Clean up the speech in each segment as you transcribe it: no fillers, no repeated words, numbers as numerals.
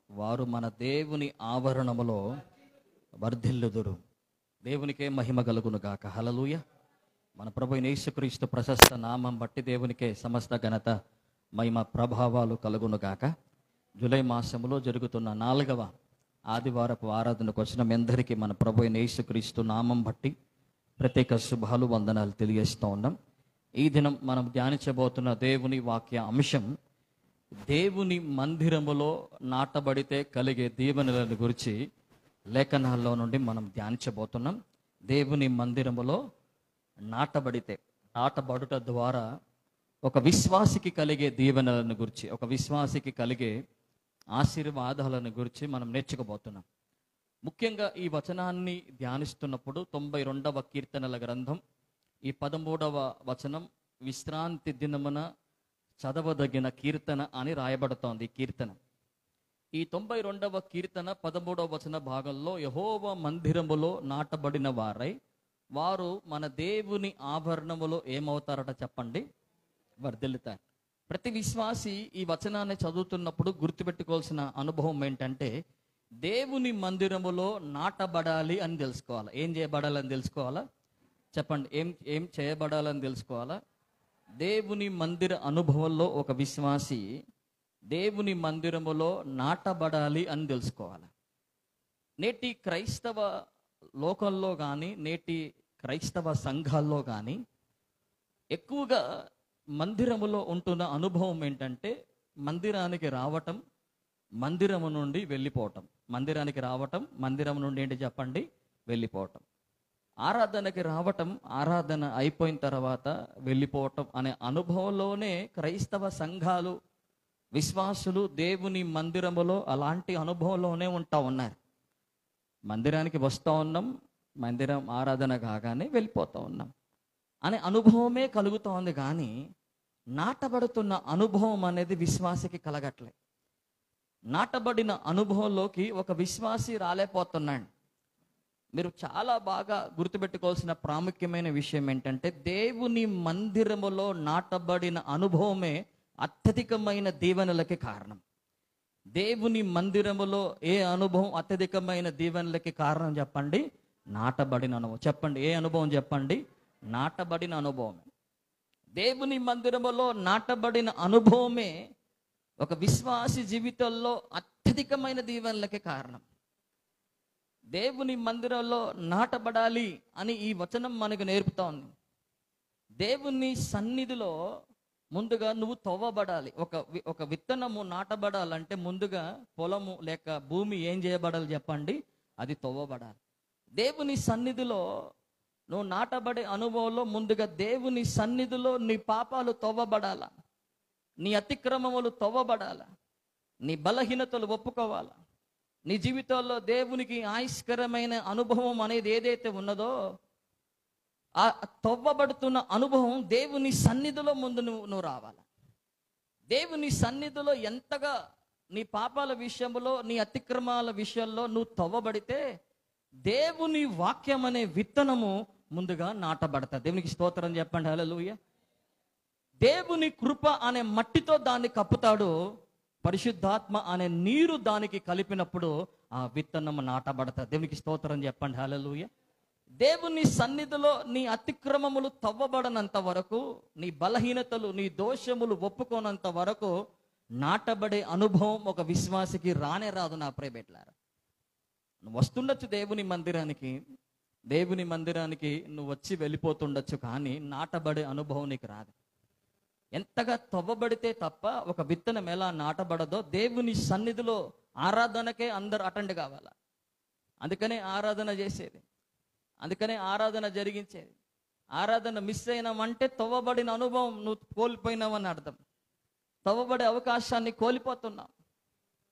వారు మన దేవుని ఆవరణములో వర్ధిల్లుదురు. దేవునికే మహిమ కలుగును గాక. హల్లెలూయా. మన ప్రభు యేసుక్రీస్తు ప్రశస్త నామం బట్టి దేవునికే సమస్త ఘనత మహిమ ప్రభావాలు కలుగును గాక. జూలై మాసములో జరుగుతున్న 4వ ఆదివారపు ఆరాధనకు వచ్చిన మీ అందరికీ మన ప్రభు యేసుక్రీస్తు నామం బట్టి ప్రత్యేక శుభాలు వందనాలు తెలియజేస్తూ ఉన్నాం. ఈ దినం మనం ధ్యానించబోతున్న దేవుని వాక్య అంశం దేవుని మందిరములో నాటబడితే కలిగే దీవెనలను గురించి లేఖనాల్లో నుండి మనం ధ్యానించబోతున్నాం. దేవుని మందిరములో నాటబడుట ద్వారా ఒక విశ్వాసికి కలిగే దీవెనలను గురించి, ఒక విశ్వాసికి కలిగే ఆశీర్వాదాలను గురించి మనం నేర్చుకోబోతున్నాం. ముఖ్యంగా ఈ వచనాన్ని ధ్యానిస్తున్నప్పుడు 92వ కీర్తనల గ్రంథం ఈ 13వ వచనం విశ్రాంతి దినమున చదవదగిన కీర్తన అని రాయబడుతోంది. కీర్తన ఈ 92వ కీర్తన 13వ వచన భాగంలో యెహోవా మందిరములో నాటబడిన వారై వారు మన దేవుని ఆభరణములో ఏమవుతారట చెప్పండి? వర్ధిల్లుతారు. ప్రతి విశ్వాసి ఈ వచనాన్ని చదువుతున్నప్పుడు గుర్తుపెట్టుకోవాల్సిన అనుభవం ఏంటంటే దేవుని మందిరములో నాటబడాలి అని తెలుసుకోవాలి. ఏం చేయబడాలని తెలుసుకోవాలా? చెప్పండి. ఏం చేయబడాలని తెలుసుకోవాలా? దేవుని మందిర అనుభవంలో ఒక విశ్వాసి దేవుని మందిరములో నాటబడాలి అని తెలుసుకోవాలి. నేటి క్రైస్తవ లోకంలో కానీ, నేటి క్రైస్తవ సంఘాల్లో కానీ ఎక్కువగా మందిరములో ఉంటున్న అనుభవం ఏంటంటే మందిరానికి రావటం, మందిరము నుండి వెళ్ళిపోవటం. మందిరానికి రావటం, మందిరం నుండి ఏంటి చెప్పండి? వెళ్ళిపోవటం. ఆరాధనకి రావటం, ఆరాధన అయిపోయిన తర్వాత వెళ్ళిపోవటం అనే అనుభవంలోనే క్రైస్తవ సంఘాలు, విశ్వాసులు దేవుని మందిరములో అలాంటి అనుభవంలోనే ఉంటా ఉన్నారు. మందిరానికి వస్తూ ఉన్నాం, మందిరం ఆరాధన కాగానే వెళ్ళిపోతూ ఉన్నాం అనే అనుభవమే కలుగుతూ ఉంది. కానీ నాటబడుతున్న అనుభవం అనేది విశ్వాసికి కలగట్లే. నాటబడిన అనుభవంలోకి ఒక విశ్వాసి రాలేకపోతున్నాడు. మీరు చాలా బాగా గుర్తుపెట్టుకోవాల్సిన ప్రాముఖ్యమైన విషయం ఏంటంటే దేవుని మందిరములో నాటబడిన అనుభవమే అత్యధికమైన దీవెనలకి కారణం. దేవుని మందిరములో ఏ అనుభవం అత్యధికమైన దీవెనలకి కారణం చెప్పండి? నాటబడిన అనుభవం. చెప్పండి, ఏ అనుభవం చెప్పండి? నాటబడిన అనుభవం. దేవుని మందిరములో నాటబడిన అనుభవమే ఒక విశ్వాసి జీవితంలో అత్యధికమైన దీవెనలకి కారణం. దేవుని మందిరంలో నాటబడాలి అని ఈ వచనం మనకు నేర్పుతోంది. దేవుని సన్నిధిలో ముందుగా నువ్వు తవ్వబడాలి. ఒక విత్తనము నాటబడాలంటే ముందుగా పొలము లేక భూమి ఏం చేయబడాలి చెప్పండి? అది తవ్వబడాలి. దేవుని సన్నిధిలో నువ్వు నాటబడే అనుభవంలో ముందుగా దేవుని సన్నిధిలో నీ పాపాలు తవ్వబడాలా, నీ అతిక్రమములు తవ్వబడాలా, నీ బలహీనతలు ఒప్పుకోవాలా. నీ జీవితంలో దేవునికి ఆయుష్కరమైన అనుభవం అనేది ఏదైతే ఉన్నదో ఆ తవ్వబడుతున్న అనుభవం దేవుని సన్నిధిలో ముందు నువ్వు రావాలి. దేవుని సన్నిధిలో ఎంతగా నీ పాపాల విషయంలో, నీ అతిక్రమాల విషయంలో నువ్వు తవ్వబడితే దేవుని వాక్యం అనే విత్తనము ముందుగా నాటబడతాది. దేవునికి స్తోత్రం చెప్పండి. హల్లెలూయా. దేవుని కృప అనే మట్టితో దాన్ని కప్పుతాడు. పరిశుద్ధాత్మ అనే నీరు దానికి కలిపినప్పుడు ఆ విత్తనం నాటబడతాది. దేవునికి స్తోత్రం చెప్పండి. హల్లెలూయా. దేవుని సన్నిధిలో నీ అతిక్రమములు తవ్వబడనంత వరకు, నీ బలహీనతలు, నీ దోషములు ఒప్పుకోనంత వరకు నాటబడే అనుభవం ఒక విశ్వాసికి రానే రాదు. నా ప్రియబిడ్డలారా, నువ్వు వస్తుండొచ్చు దేవుని మందిరానికి నువ్వు వచ్చి వెళ్ళిపోతుండొచ్చు, కానీ నాటబడే అనుభవం నీకు రాదు. ఎంతగా తవ్వబడితే తప్ప ఒక విత్తనం ఎలా నాటబడదో దేవుని సన్నిధిలో ఆరాధనకే అందరు అటెండ్ కావాల. అందుకనే ఆరాధన చేసేది, అందుకనే ఆరాధన జరిగించేది. ఆరాధన మిస్ అయినామంటే తవ్వబడిన అనుభవం నువ్వు కోల్పోయినావని అర్థం. తవ్వబడే అవకాశాన్ని కోల్పోతున్నాం.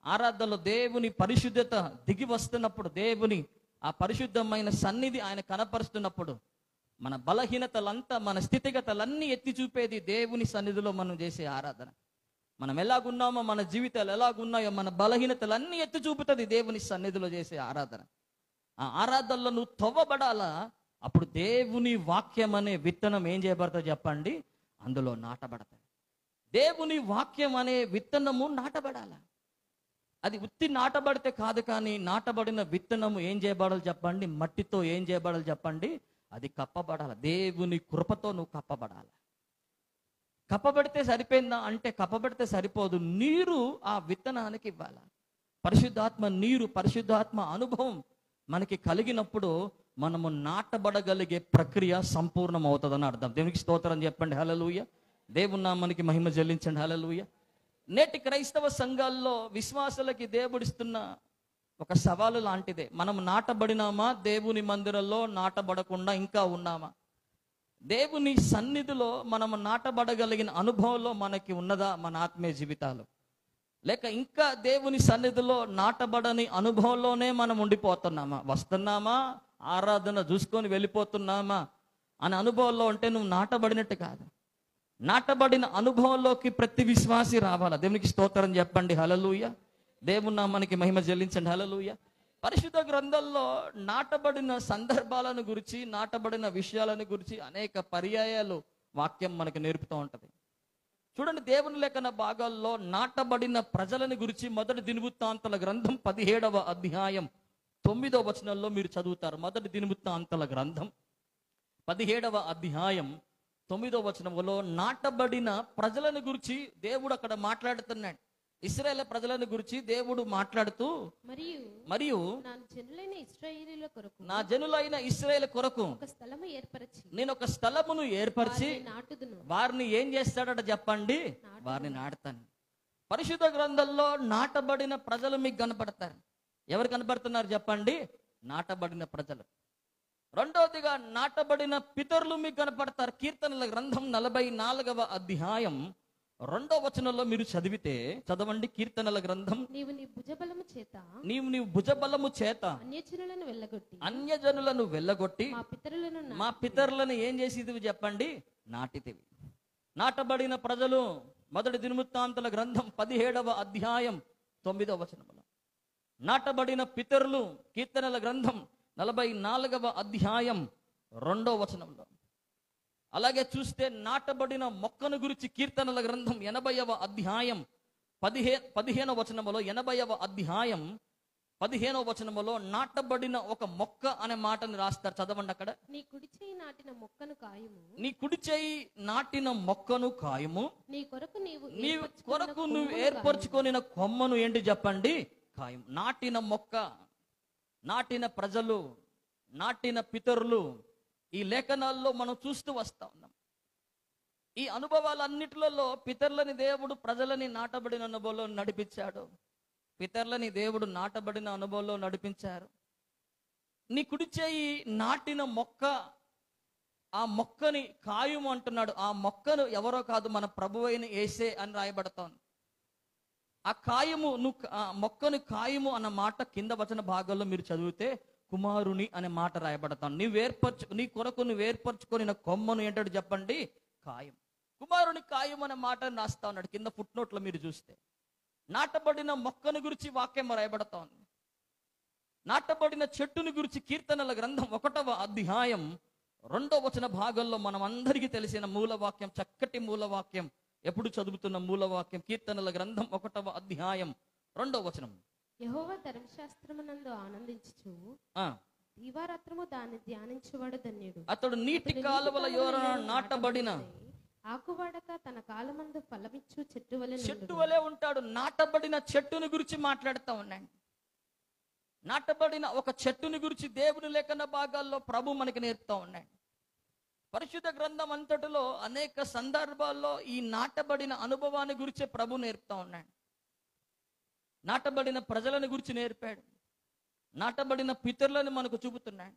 ఆరాధనలో దేవుని పరిశుద్ధత దిగి వస్తున్నప్పుడు, దేవుని ఆ పరిశుద్ధమైన సన్నిధి ఆయన కనపరుస్తున్నప్పుడు మన బలహీనతలంతా, మన స్థితిగతులన్నీ ఎత్తి చూపేది దేవుని సన్నిధిలో మనం చేసే ఆరాధన. మనం ఎలాగున్నామో, మన జీవితాలు ఎలాగున్నాయో, మన బలహీనతలన్నీ ఎత్తి చూపుతుంది దేవుని సన్నిధిలో చేసే ఆరాధన. ఆ ఆరాధనలో నువ్వు తవ్వబడాలా. అప్పుడు దేవుని వాక్యం అనే విత్తనం ఏం చేయబడతావు చెప్పండి? అందులో నాటబడతాయి. దేవుని వాక్యం అనే విత్తనము నాటబడాల. అది ఉత్తి నాటబడితే కాదు, కానీ నాటబడిన విత్తనము ఏం చేయబడాలి చెప్పండి? మట్టితో ఏం చేయబడాలి చెప్పండి? అది కప్పబడాలి. దేవుని కృపతో నువ్వు కప్పబడాలి. కప్పబడితే సరిపోయిందా అంటే కప్పబడితే సరిపోదు. నీరు ఆ విత్తనానికి ఇవ్వాలి. పరిశుద్ధాత్మ నీరు, పరిశుద్ధాత్మ అనుభవం మనకి కలిగినప్పుడు మనము నాటబడగలిగే ప్రక్రియ సంపూర్ణం అవుతుందని అర్థం. దేవునికి స్తోత్రం చెప్పండి. హల్లెలూయా. దేవుని నామానికి మహిమ చెల్లించండి. హల్లెలూయా. నేటి క్రైస్తవ సంఘాల్లో విశ్వాసులకి దేవుడిస్తున్న ఒక సవాలు లాంటిదే. మనం నాటబడినామా? దేవుని మందిరంలో నాటబడకుండా ఇంకా ఉన్నామా? దేవుని సన్నిధిలో మనము నాటబడగలిగిన అనుభవంలో మనకి ఉన్నదా మన ఆత్మీయ జీవితాలు? లేక ఇంకా దేవుని సన్నిధిలో నాటబడని అనుభవంలోనే మనం ఉండిపోతున్నామా? వస్తున్నామా, ఆరాధన చూసుకొని వెళ్ళిపోతున్నామా అనే అనుభవంలో ఉంటే నువ్వు నాటబడినట్టు కాదు. నాటబడిన అనుభవంలోకి ప్రతి విశ్వాసి రావాలా. దేవునికి స్తోత్రం చెప్పండి. హల్లెలూయా. దేవుని నామానికి మహిమ చెల్లించండి. హల్లెలూయా. పరిశుద్ధ గ్రంథంలో నాటబడిన సందర్భాలను గురించి, నాటబడిన విషయాలను గురించి అనేక పర్యాయాలు వాక్యం మనకు నేర్పుతూ ఉంటది. చూడండి, దేవుని లేఖన భాగాల్లో నాటబడిన ప్రజలను గురించి మొదటి దినవృత్తాంతాల గ్రంథం 17వ అధ్యాయం 9వ వచనంలో మీరు చదువుతారు. మొదటి దినవృత్తాంతాల గ్రంథం 17వ అధ్యాయం 9వ వచనంలో నాటబడిన ప్రజలను గురించి దేవుడు అక్కడ మాట్లాడుతున్నాడు. ఇశ్రాయేలు ప్రజలను గురించి దేవుడు మాట్లాడుతూ, మరియు నా జనులైన ఇశ్రాయేలు కొరకు నేను ఒక స్థలమును ఏర్పరిచి వారిని ఏం చేస్తాడట చెప్పండి? వారిని నాటుతాను. పరిశుద్ధ గ్రంథంలో నాటబడిన ప్రజలు మీకు కనపడతారు. ఎవరు కనపడుతున్నారు చెప్పండి? నాటబడిన ప్రజలు. రెండవదిగా నాటబడిన పితరులు మీకు కనపడతారు. కీర్తనల గ్రంథం 44వ అధ్యాయం 2వ వచనంలో మీరు చదవండి. కీర్తనల గ్రంథం, నీవు నీ భుజబలము చేత అన్యజనులను వెళ్ళగొట్టి మా పితరులను ఏం చేసేది చెప్పండి? నాటితివి. నాటబడిన ప్రజలు మొదటి దినవృత్తాంతాల గ్రంథం 17వ అధ్యాయం 9వ వచనంలో. నాటబడిన పితరులు కీర్తనల గ్రంథం 44వ అధ్యాయం 2వ వచనంలో. అలాగే చూస్తే నాటబడిన మొక్కను గురించి కీర్తనల గ్రంథం 80వ అధ్యాయం 15వ వచనములో, 80వ అధ్యాయం 15వ వచనములో నాటబడిన ఒక మొక్క అనే మాటని రాస్తారు. చదవండి అక్కడ. నీ కుడి చేయి నాటిన మొక్కను కాయము, నీ కొరకు నువ్వు ఏర్పరచుకొనిన కొమ్మను ఏంటి చెప్పండి? ఖాయం. నాటిన మొక్క, నాటిన ప్రజలు, నాటిన పితరులు ఈ లేఖనాల్లో మనం చూస్తూ వస్తా ఉన్నాం. ఈ అనుభవాలన్నిటిలో పితరులని దేవుడు ప్రజలని నాటబడిన అనుభవంలో నడిపించాడు. పితరులని దేవుడు నాటబడిన అనుభవంలో నడిపించారు. నీ కుడి చేయి నాటిన మొక్క, ఆ మొక్కని కాయము అంటున్నాడు. ఆ మొక్కను ఎవరో కాదు, మన ప్రభువైన యేసే అని రాయబడతాను. ఆ కాయము, ఆ మొక్కను కాయము అన్న మాట కింద వచన భాగంలో మీరు చదివితే కుమారుని అనే మాట రాయబడతాను. నీ కొరకు నువ్వు ఏర్పరచుకొని కొమ్మను ఏంటో చెప్పండి? కాయం. కుమారుని కాయం అనే మాటను రాస్తా ఉన్నాడు. కింద ఫుట్ నోట్లో మీరు చూస్తే నాటబడిన మొక్కను గురించి వాక్యం రాయబడతా ఉంది. నాటబడిన చెట్టుని గురించి కీర్తనల గ్రంథం 1వ అధ్యాయం 2వ వచన భాగంలో మనం అందరికీ తెలిసిన మూలవాక్యం, చక్కటి మూలవాక్యం, ఎప్పుడు చదువుతున్న మూలవాక్యం, కీర్తనల గ్రంథం 1వ అధ్యాయం 2వ వచనం. యెహోవా ధర్మశాస్త్రమునందు ఆనందించుచు దీవారాత్రము దాన్ని ధ్యానించువాడు ధన్యుడు. అతడు నీటి కాలువల యోరన నాటబడిన ఆకువాడక తన కాలమందు ఫలమిచ్చు చెట్టు వలె ఉంటాడు. నాటబడిన చెట్టుని గురించి మాట్లాడుతూ ఉన్నాడు. నాటబడిన ఒక చెట్టుని గురించి దేవుని లేఖన భాగాల్లో ప్రభు మనకి నేర్పుతా ఉన్నాడు. పరిశుద్ధ గ్రంథం అంతటిలో అనేక సందర్భాల్లో ఈ నాటబడిన అనుభవాన్ని గురించి ప్రభు నేర్పుతా ఉన్నాడు. నాటబడిన ప్రజలను గురించి నేర్పాడు. నాటబడిన పితరులను మనకు చూపుతున్నాడు.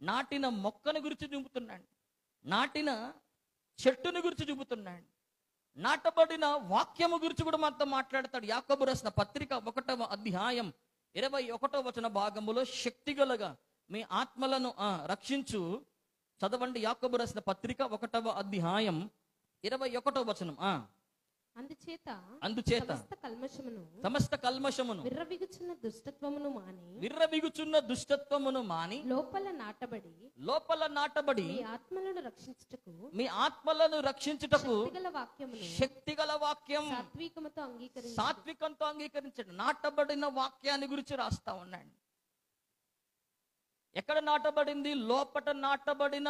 నాటిన మొక్కను గురించి చూపుతున్నాడు. నాటిన చెట్టుని గురించి చూపుతున్నాడు. నాటబడిన వాక్యము గురించి కూడా మనతో మాట్లాడతాడు. యాకోబు రాసిన పత్రిక 1వ అధ్యాయం 21వ వచన భాగములో శక్తిగలగా మీ ఆత్మలను రక్షించు. చదవండి. యాకోబు రాసిన పత్రిక 1వ అధ్యాయం 21వ వచనం. అందుచేత సమస్త కల్మషమును విర్రవిగుచున్న దుష్టత్వమును మాని లోపల నాటబడి మీ ఆత్మలను రక్షించుటకు శక్తిగల వాక్యం సాత్వికంతో అంగీకరించండి. నాటబడిన వాక్యాన్ని గురించి రాస్తా ఉన్నాడు. ఎక్కడ నాటబడింది? లోపట నాటబడిన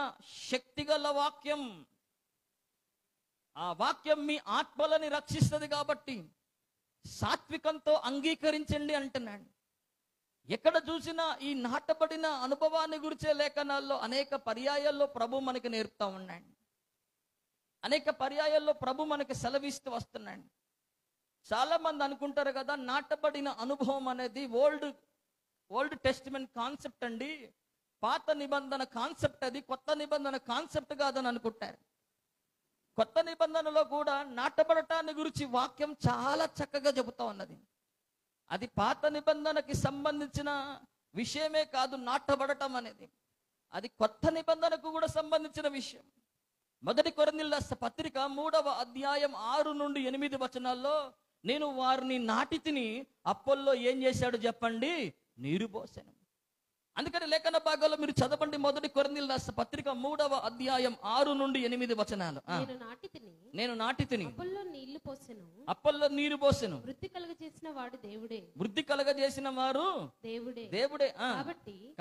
శక్తిగల వాక్యం. ఆ వాక్యం మీ ఆత్మలని రక్షిస్తుంది కాబట్టి సాత్వికంతో అంగీకరించండి అంటున్నాడు. ఎక్కడ చూసినా ఈ నాటబడిన అనుభవాన్ని గురించే లేఖనాల్లో అనేక పర్యాయాల్లో ప్రభు మనకి నేర్పుతా ఉన్నాడు. అనేక పర్యాయాల్లో ప్రభు మనకి సెలవిస్తూ వస్తున్నాడు. చాలా మంది అనుకుంటారు కదా, నాటబడిన అనుభవం అనేది ఓల్డ్ టెస్టిమెంట్ కాన్సెప్ట్ అండి, పాత నిబంధన కాన్సెప్ట్, అది కొత్త నిబంధన కాన్సెప్ట్ కాదని అనుకుంటారు. కొత్త నిబంధనలో కూడా నాటబడటాన్ని గురించి వాక్యం చాలా చక్కగా చెబుతా ఉన్నది. అది పాత నిబంధనకి సంబంధించిన విషయమే కాదు. నాటబడటం అనేది అది కొత్త నిబంధనకు కూడా సంబంధించిన విషయం. 1 కొరింథీయుల పత్రిక 3వ అధ్యాయం 6 నుండి 8 వచనాల్లో, నేను వారిని నాటి తిని అప్పొల్లో ఏం చేశాడు చెప్పండి? నీరు పోసాను. అందుకని లేఖన భాగాల్లో మీరు చదవండి. 1 కొరింథీయుల పత్రిక 3వ అధ్యాయం 6 నుండి 8 వచనాలు. నేను నాటి తిని అప్పొల్లో నీరు పోసెను. వృద్ధి కలగజేసిన వాడు దేవుడే. వృద్ధి కలగజేసిన వారు దేవుడే.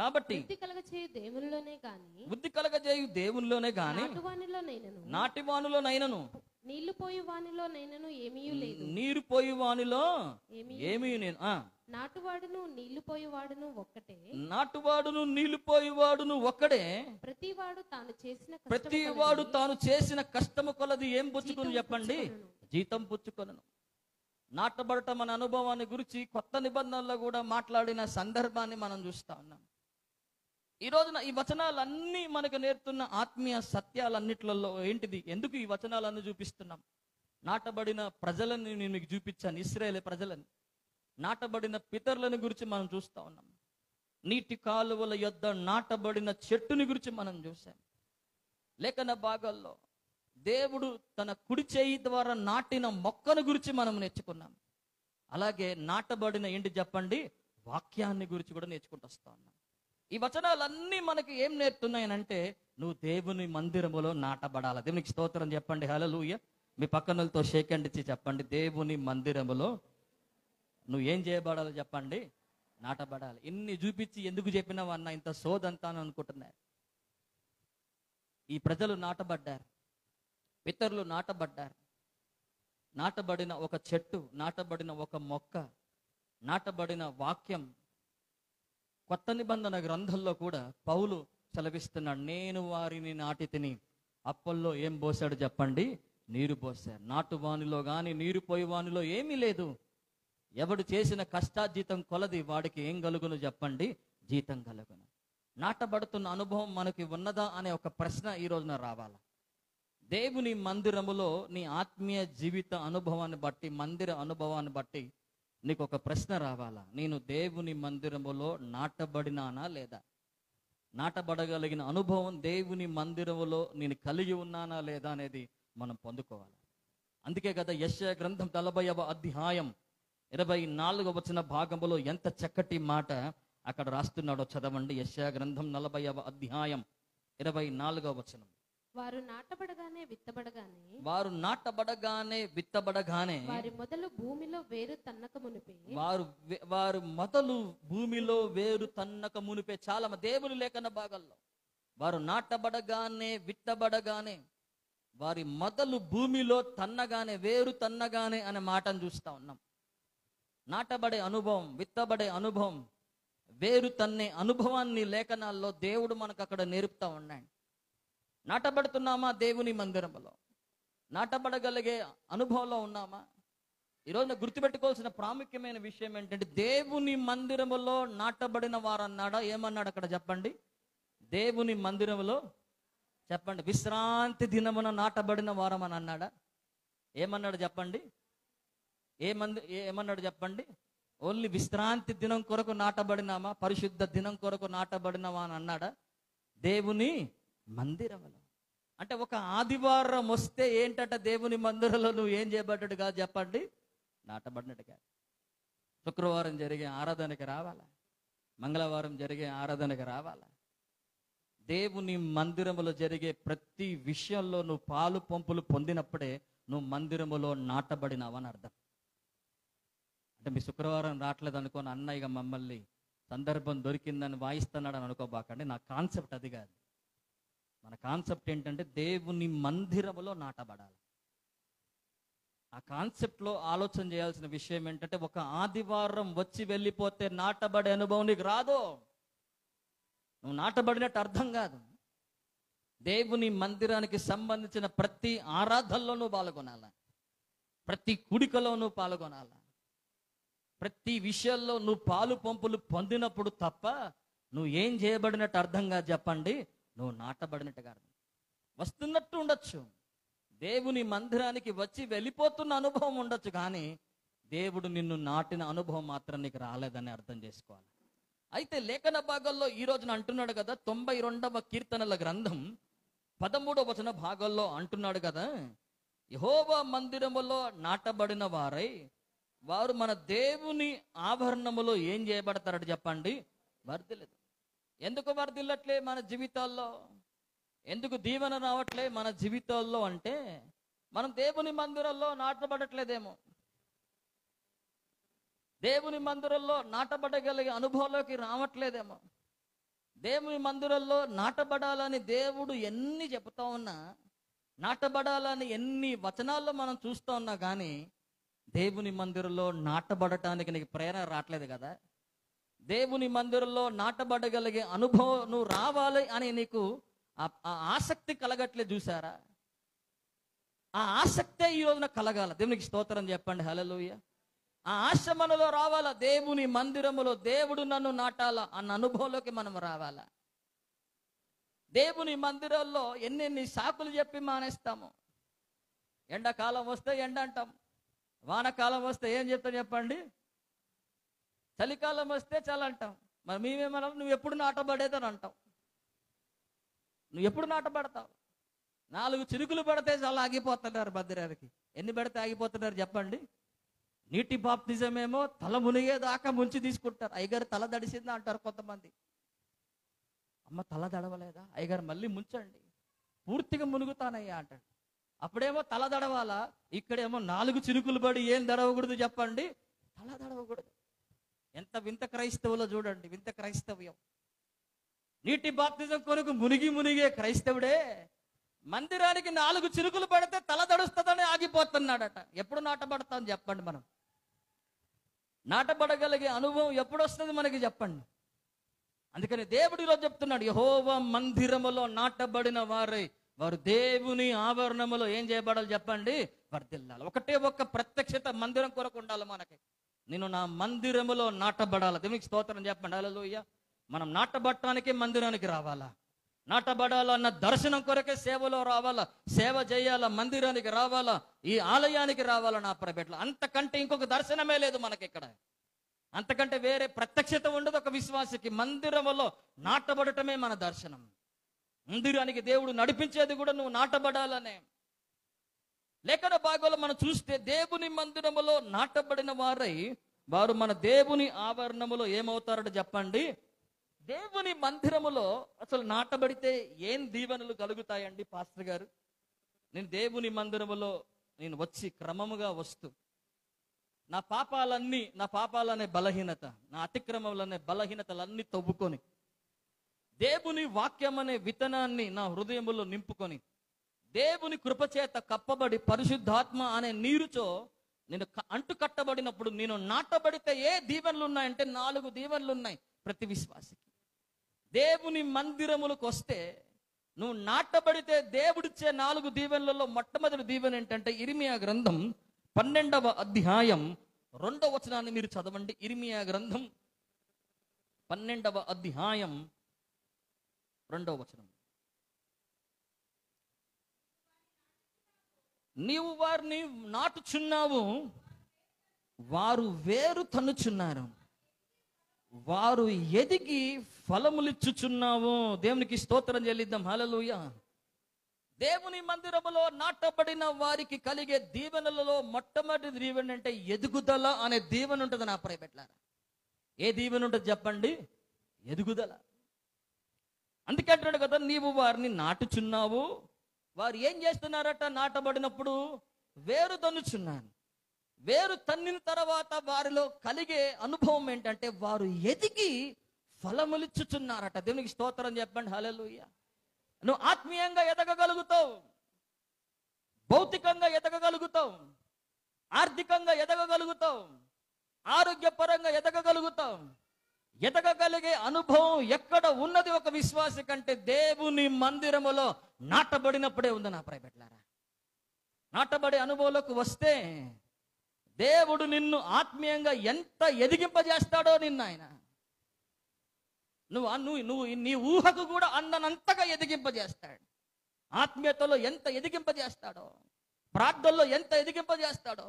కాబట్టి వృద్ధి కలగజేయు దేవునిలోనే గాని నాటివానిలోనైనను నీళ్లు పోయి వానిలోనైనను ఏమీ లేదు. నీరు పోయి వానిలో ఏమీ నేను నాటువాడును నీళ్లు పోయేవాడును ఒక్కడే. ప్రతివాడు తాను చేసిన కష్టము కొలది ఏం పుచ్చుకుని చెప్పండి? జీతం పుచ్చుకొనను. నాటబడటం అనే అనుభవాన్ని గురించి కొత్త నిబంధనల్లో కూడా మాట్లాడిన సందర్భాన్ని మనం చూస్తా ఉన్నాం. ఈ రోజున ఈ వచనాలన్నీ మనకు నేర్పుతున్న ఆత్మీయ సత్యాలన్నిట్లలో ఏంటిది? ఎందుకు ఈ వచనాలన్నీ చూపిస్తున్నాం? నాటబడిన ప్రజలని నేను మీకు చూపించాను, ఇశ్రాయేలు ప్రజలని. నాటబడిన పితరులని గురించి మనం చూస్తా ఉన్నాం. నీటి కాలువల యొద్ద నాటబడిన చెట్టుని గురించి మనం చూసాం. లేఖన భాగాల్లో దేవుడు తన కుడి చేయి ద్వారా నాటిన మొక్కను గురించి మనం నేర్చుకున్నాం. అలాగే నాటబడిన ఏంటి చెప్పండి? వాక్యాన్ని గురించి కూడా నేర్చుకుంటూ వస్తా ఉన్నాం. ఈ వచనాలన్నీ మనకి ఏం నేర్పుతున్నాయనంటే, నువ్వు దేవుని మందిరములో నాటబడాలి. దేవునికి స్తోత్రం చెప్పండి. హల్లెలూయా. మీ పక్కనలతో షేక్ హ్యాండ్ ఇచ్చి చెప్పండి, దేవుని మందిరములో నువ్వు ఏం చేయబడాలో చెప్పండి? నాటబడాలి. ఇన్ని చూపించి ఎందుకు చెప్పినావన్నా ఇంత సోదంతా అని అనుకుంటున్నారు. ఈ ప్రజలు నాటబడ్డారు, పితరులు నాటబడ్డారు. నాటబడిన ఒక చెట్టు, నాటబడిన ఒక మొక్క, నాటబడిన వాక్యం. కొత్త నిబంధన గ్రంథంలో కూడా పౌలు సెలవిస్తున్నాడు, నేను వారిని నాటి తిని అప్పల్లో ఏం పోసాడు చెప్పండి? నీరు పోసాడు. నాటువానిలో గాని నీరు పోయి వానిలో ఏమీ లేదు. ఎవడు చేసిన కష్టార్జితం కొలది వాడికి ఏం కలుగును చెప్పండి? జీతం కలుగును. నాటబడుతున్న అనుభవం మనకి ఉన్నదా అనే ఒక ప్రశ్న ఈ రోజున రావాలా. దేవుని మందిరములో నీ ఆత్మీయ జీవిత అనుభవాన్ని బట్టి, మందిర అనుభవాన్ని బట్టి నీకు ఒక ప్రశ్న రావాలా. నేను దేవుని మందిరములో నాటబడినానా లేదా? నాటబడగలిగిన అనుభవం దేవుని మందిరములో నేను కలిగి ఉన్నానా లేదా అనేది మనం పొందుకోవాలి. అందుకే కదా యెషయా గ్రంథం 40వ అధ్యాయం 24వ వచన భాగంలో ఎంత చక్కటి మాట అక్కడ రాస్తున్నాడో చదవండి. యెషయా గ్రంథం 40వ అధ్యాయం 24వ వచనం. వారు నాటబడగానే విత్తబడగానే వారి మొదలు భూమిలో వేరు తన్నక మునిపే. చాలా దేవుని లేఖన భాగాల్లో వారు నాటబడగానే విత్తబడగానే వారి మొదలు భూమిలో తన్నగానే, వేరు తన్నగానే అనే మాటను చూస్తా ఉన్నాం. నాటబడే అనుభవం, విత్తబడే అనుభవం, వేరు తన్నే అనుభవాన్ని లేఖనాల్లో దేవుడు మనకు అక్కడ నేర్పుతా ఉన్నాడు. నాటబడుతున్నామా దేవుని మందిరంలో? నాటబడగలిగే అనుభవంలో ఉన్నామా? ఈరోజు గుర్తుపెట్టుకోవాల్సిన ప్రాముఖ్యమైన విషయం ఏంటంటే, దేవుని మందిరములో నాటబడిన వారు అన్నాడా? ఏమన్నాడు అక్కడ చెప్పండి? దేవుని మందిరములో చెప్పండి, విశ్రాంతి దినమున నాటబడిన వారమని అన్నాడా? ఏమన్నాడు చెప్పండి? ఏమన్నాడు చెప్పండి? ఓన్లీ విశ్రాంతి దినం కొరకు నాటబడినామా? పరిశుద్ధ దినం కొరకు నాటబడినామా అని అన్నాడా? దేవుని మందిరములో. అంటే ఒక ఆదివారం వస్తే ఏంటంటే దేవుని మందిరంలో నువ్వు ఏం చేయబడ్డాడు కాదు చెప్పండి, నాటబడినట్టుగా. శుక్రవారం జరిగే ఆరాధనకి రావాలా, మంగళవారం జరిగే ఆరాధనకి రావాలా. దేవుని మందిరములో జరిగే ప్రతి విషయంలో నువ్వు పాలు పంపులు పొందినప్పుడే నువ్వు మందిరములో నాటబడినావని అర్థం. అంటే మీ శుక్రవారం రావట్లేదు అనుకోని అన్నయ్యగా మమ్మల్ని సందర్భం దొరికిందని వాయిస్తున్నాడు అని అనుకోబాకండి. నా కాన్సెప్ట్ అది కాదు. మన కాన్సెప్ట్ ఏంటంటే దేవుని మందిరములో నాటబడాలి. ఆ కాన్సెప్ట్లో ఆలోచన చేయాల్సిన విషయం ఏంటంటే, ఒక ఆదివారం వచ్చి వెళ్ళిపోతే నాటబడే అనుభవం నీకు రాదు. నువ్వు నాటబడినట్టు అర్థం కాదు. దేవుని మందిరానికి సంబంధించిన ప్రతి ఆరాధనలో నువ్వు పాల్గొనాల, ప్రతి కుడికలో నువ్వు పాల్గొనాల, ప్రతి విషయాల్లో నువ్వు పాలు పంపులు పొందినప్పుడు తప్ప నువ్వు ఏం చేయబడినట్టు అర్థం కాదు చెప్పండి, నువ్వు నాటబడినట్టుగా అర్థం. వస్తున్నట్టు ఉండొచ్చు, దేవుని మందిరానికి వచ్చి వెళ్ళిపోతున్న అనుభవం ఉండొచ్చు, కానీ దేవుడు నిన్ను నాటిన అనుభవం మాత్రం నీకు రాలేదని అర్థం చేసుకోవాలి. అయితే లేఖన భాగాల్లో ఈ రోజున అంటున్నాడు కదా, 92వ కీర్తనల గ్రంథం 13వ వచన భాగాల్లో అంటున్నాడు కదా, యెహోవా మందిరములో నాటబడిన వారై వారు మన దేవుని ఆభరణములో ఏం చేయబడతారట చెప్పండి, వర్ధిల్లదు. ఎందుకు వర్ధిల్లట్లే మన జీవితాల్లో? ఎందుకు దీవెన రావట్లే మన జీవితాల్లో అంటే, మనం దేవుని మందిరంలో నాటబడట్లేదేమో. దేవుని మందిరంలో నాటబడగలిగే అనుభవంలోకి రావట్లేదేమో. దేవుని మందిరంలో నాటబడాలని దేవుడు ఎన్ని చెప్తా ఉన్నా, నాటబడాలని ఎన్ని వచనాల్లో మనం చూస్తూ ఉన్నా కానీ దేవుని మందిరంలో నాటబడటానికి నీకు ప్రేరణ రావట్లేదు కదా. దేవుని మందిరంలో నాటబడగలిగే అనుభవం నువ్వు రావాలి అని నీకు ఆ ఆసక్తి కలగట్లేదు, చూసారా? ఆ ఆసక్తే ఈ రోజున కలగాల. దేవునికి స్తోత్రం చెప్పండి, హల్లెలూయా. ఆ ఆశ మనలో రావాలా. దేవుని మందిరములో దేవుడు నన్ను నాటాలా అన్న అనుభవంలోకి మనం రావాలా. దేవుని మందిరాల్లో ఎన్నెన్ని సాకులు చెప్పి మానేస్తాము. ఎండాకాలం వస్తే ఎండ అంటాం, వానకాలం వస్తే ఏం చెప్తాం చెప్పండి, చలికాలం వస్తే చలి అంటాం. మరి మేమేమన్నా, నువ్వు ఎప్పుడు నాటబడేదని అంటాం. నువ్వు ఎప్పుడు నాటబడతావు? 4 చినుకులు పడితే చాలా ఆగిపోతున్నారు మందిరానికి. ఎన్ని పడితే ఆగిపోతున్నారు చెప్పండి? నీటి బాప్తిజమేమో తల మునిగేదాకా ముంచి తీసుకుంటారు. అయ్యగారు తల దడిసిందా అంటారు కొంతమంది. అమ్మ తల దడవలేదా అయ్యగారు, మళ్ళీ ముంచండి, పూర్తిగా మునుగుతానయ్యా అంటాడు. అప్పుడేమో తల దడవాలా, ఇక్కడేమో 4 చినుకులు పడి ఏం దడవకూడదు చెప్పండి, తల దడవకూడదు. ఎంత వింత క్రైస్తవులో చూడండి, వింత క్రైస్తవ్యం. నీటి బాప్తిజం కొరకు మునిగే క్రైస్తవుడే మందిరానికి 4 చినుకులు పడితే తల దడుస్తుందని ఆగిపోతున్నాడట. ఎప్పుడు నాటబడతాం చెప్పండి? మనం నాటబడగలిగే అనుభవం ఎప్పుడు వస్తుంది మనకి చెప్పండి? అందుకని దేవుడు ఈరోజు చెప్తున్నాడు, యెహోవా మందిరములో నాటబడిన వారై వారు దేవుని ఆవరణములో ఏం చేయబడాలి చెప్పండి, వర్ధిల్లాలి. ఒకటే ఒక్క ప్రత్యక్షత మందిరం కొరకు ఉండాలి మనకి. నేను నా మందిరములో నాటబడాలి. దేవునికి స్తోత్రం చెప్పండి, హల్లెలూయా. మనం నాటబడటానికి మందిరానికి రావాలా, నాటబడాలన్న దర్శనం కొరకే సేవలో రావాలా, సేవ చేయాలా, మందిరానికి రావాలా, ఈ ఆలయానికి రావాలా. నా ప్రైవేట్లో అంతకంటే ఇంకొక దర్శనమే లేదు మనకి ఇక్కడ. అంతకంటే వేరే ప్రత్యక్షత ఉండదు ఒక విశ్వాసికి. మందిరములో నాటబడటమే మన దర్శనం. మందిరానికి దేవుడు నడిపించేది కూడా నువ్వు నాటబడాలనే. లేఖన భాగంలో మనం చూస్తే దేవుని మందిరములో నాటబడిన వారై వారు మన దేవుని ఆవరణములో ఏమవుతారో చెప్పండి. దేవుని మందిరములో అసలు నాటబడితే ఏం దీవెనలు కలుగుతాయండి పాస్టర్ గారు? నేను దేవుని మందిరములో నేను వచ్చి క్రమముగా వస్తూ నా పాపాలనే బలహీనత, నా అతిక్రమములనే బలహీనతలన్నీ తవ్వుకొని దేవుని వాక్యం అనే విత్తనాన్ని నా హృదయములో నింపుకొని దేవుని కృపచేత కప్పబడి పరిశుద్ధాత్మ అనే నీరుతో నేను అంటుకట్టబడినప్పుడు, నేను నాటబడితే ఏ దీవెనలు ఉన్నాయంటే 4 దీవెనలు ఉన్నాయి ప్రతి విశ్వాసికి. దేవుని మందిరములకు వస్తే నువ్వు నాటబడితే దేవుడిచ్చే 4 దీవెనలలో మొట్టమొదటి దీవెన ఏంటంటే, ఇర్మియా గ్రంథం 12వ అధ్యాయం 2వ వచనాన్ని మీరు చదవండి. ఇర్మియా గ్రంథం 12వ అధ్యాయం 2వ వచనం. నీవు వారిని నాటుచున్నావు, వారు వేరు తన్నుచున్నారు, వారు ఎదిగి ఫలములిచ్చుచున్నావు. దేవునికి స్తోత్రం చెల్లిద్దాం, హల్లెలూయా. దేవుని మందిరములో నాటబడిన వారికి కలిగే దీవెనలలో మొట్టమొదటి దీవెన అంటే ఎదుగుదల అనే దీవెన ఉంటుంది నా ప్రియబిడ్డలారా. ఏ దీవెన ఉంటుంది చెప్పండి? ఎదుగుదల. అందుకే అంటాడు కదా, నీవు వారిని నాటుచున్నావు, వారు ఏం చేస్తున్నారట? నాటబడినప్పుడు వేరు తన్నుచున్నాను. వేరు తన్నిన తర్వాత వారిలో కలిగే అనుభవం ఏంటంటే వారు ఎదిగి ఫలములిచ్చుచున్నారట. దేవునికి స్తోత్రం చెప్పండి. హల్లెలూయా. నువ్వు ఆత్మీయంగా ఎదగగలుగుతావు, భౌతికంగా ఎదగగలుగుతావు, ఆర్థికంగా ఎదగగలుగుతావు, ఆరోగ్యపరంగా ఎదగగలుగుతావు. ఎదగగలిగే అనుభవం ఎక్కడ ఉన్నది ఒక విశ్వాసి కంటే దేవుని మందిరములో నాటబడినప్పుడే ఉంది నా ప్రియబిడ్డలారా. నాటబడే అనుభవంలోకి వస్తే దేవుడు నిన్ను ఆత్మీయంగా ఎంత ఎదిగింపజేస్తాడో నిన్ను ఆయన నువ్వు నీ ఊహకు కూడా అందనంతగా ఎదిగింపజేస్తాడు. ఆత్మీయతలో ఎంత ఎదిగింపజేస్తాడో, ప్రార్థనలో ఎంత ఎదిగింపజేస్తాడో,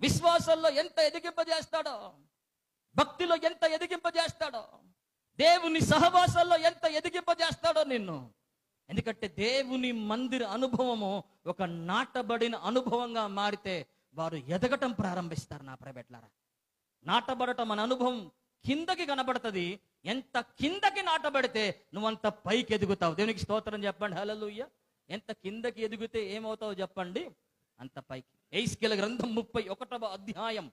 విశ్వాసంలో ఎంత ఎదిగింపజేస్తాడో, భక్తిలో ఎంత ఎదిగింపజేస్తాడో, దేవుని సహవాసంలో ఎంత ఎదిగింపజేస్తాడో నిన్ను. ఎందుకంటే దేవుని మందిర అనుభవము ఒక నాటబడిన అనుభవంగా మారితే వారు ఎదగటం ప్రారంభిస్తారు నా ప్రియబిడ్డలారా. నాటబడటం అనే అనుభవం కిందకి కనబడుతుంది. ఎంత కిందకి నాటబడితే నువ్వంత పైకి ఎదుగుతావు. దేవునికి స్తోత్రం చెప్పండి. హల్లెలూయా. ఎంత కిందకి ఎదిగితే ఏమవుతావు చెప్పండి? అంత పైకి. యెహెజ్కేలు గ్రంథం 31వ అధ్యాయం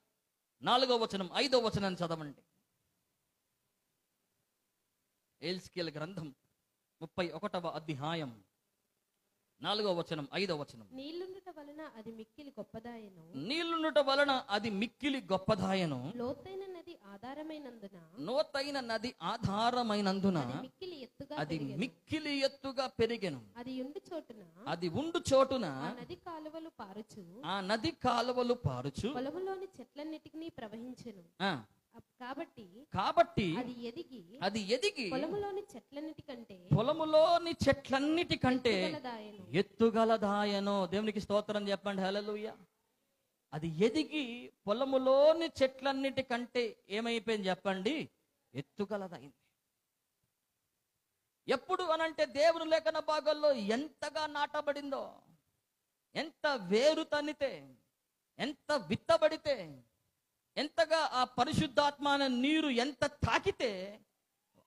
4వ వచనం 5వ వచనం చదవండి. యెహెజ్కేలు గ్రంథం 31వ అధ్యాయం 4వ వచనం 5వ వచనం. నీళ్లుండుట వలన అది మిక్కిలి గొప్పదాయను. నీళ్లుండుట వలన అది మిక్కిలి గొప్పదాయను. లోతైన నది ఆధారమైనందున. లోతైన నది ఆధారమైనందున. మిక్కిలి ఎత్తుగా. అది మిక్కిలి ఎత్తుగా పెరిగెను. అది ఉండు చోటున. అది ఉండు చోటున. ఆ నది కాలువలు పారుచు. ఆ నది కాలువలు పారుచు. పొలములోని చెట్లన్నిటికీ ప్రవహించెను. కాబట్టి అది ఎదిగి పొలములోని చెట్లన్నిటికంటే ఎత్తుగలదాయను. దేవునికి స్తోత్రం చెప్పండి. హల్లెలూయా. అది ఎదిగి పొలములోని చెట్లన్నిటికంటే ఏమైపోయింది చెప్పండి? ఎత్తుగలదైంది. ఎప్పుడు అనంటే దేవుని లేఖన భాగాల్లో ఎంతగా నాటబడిందో, ఎంత వేరు తన్నితే, ఎంత విత్తబడితే, ఎంతగా ఆ పరిశుద్ధాత్మ అనే నీరు ఎంత తాకితే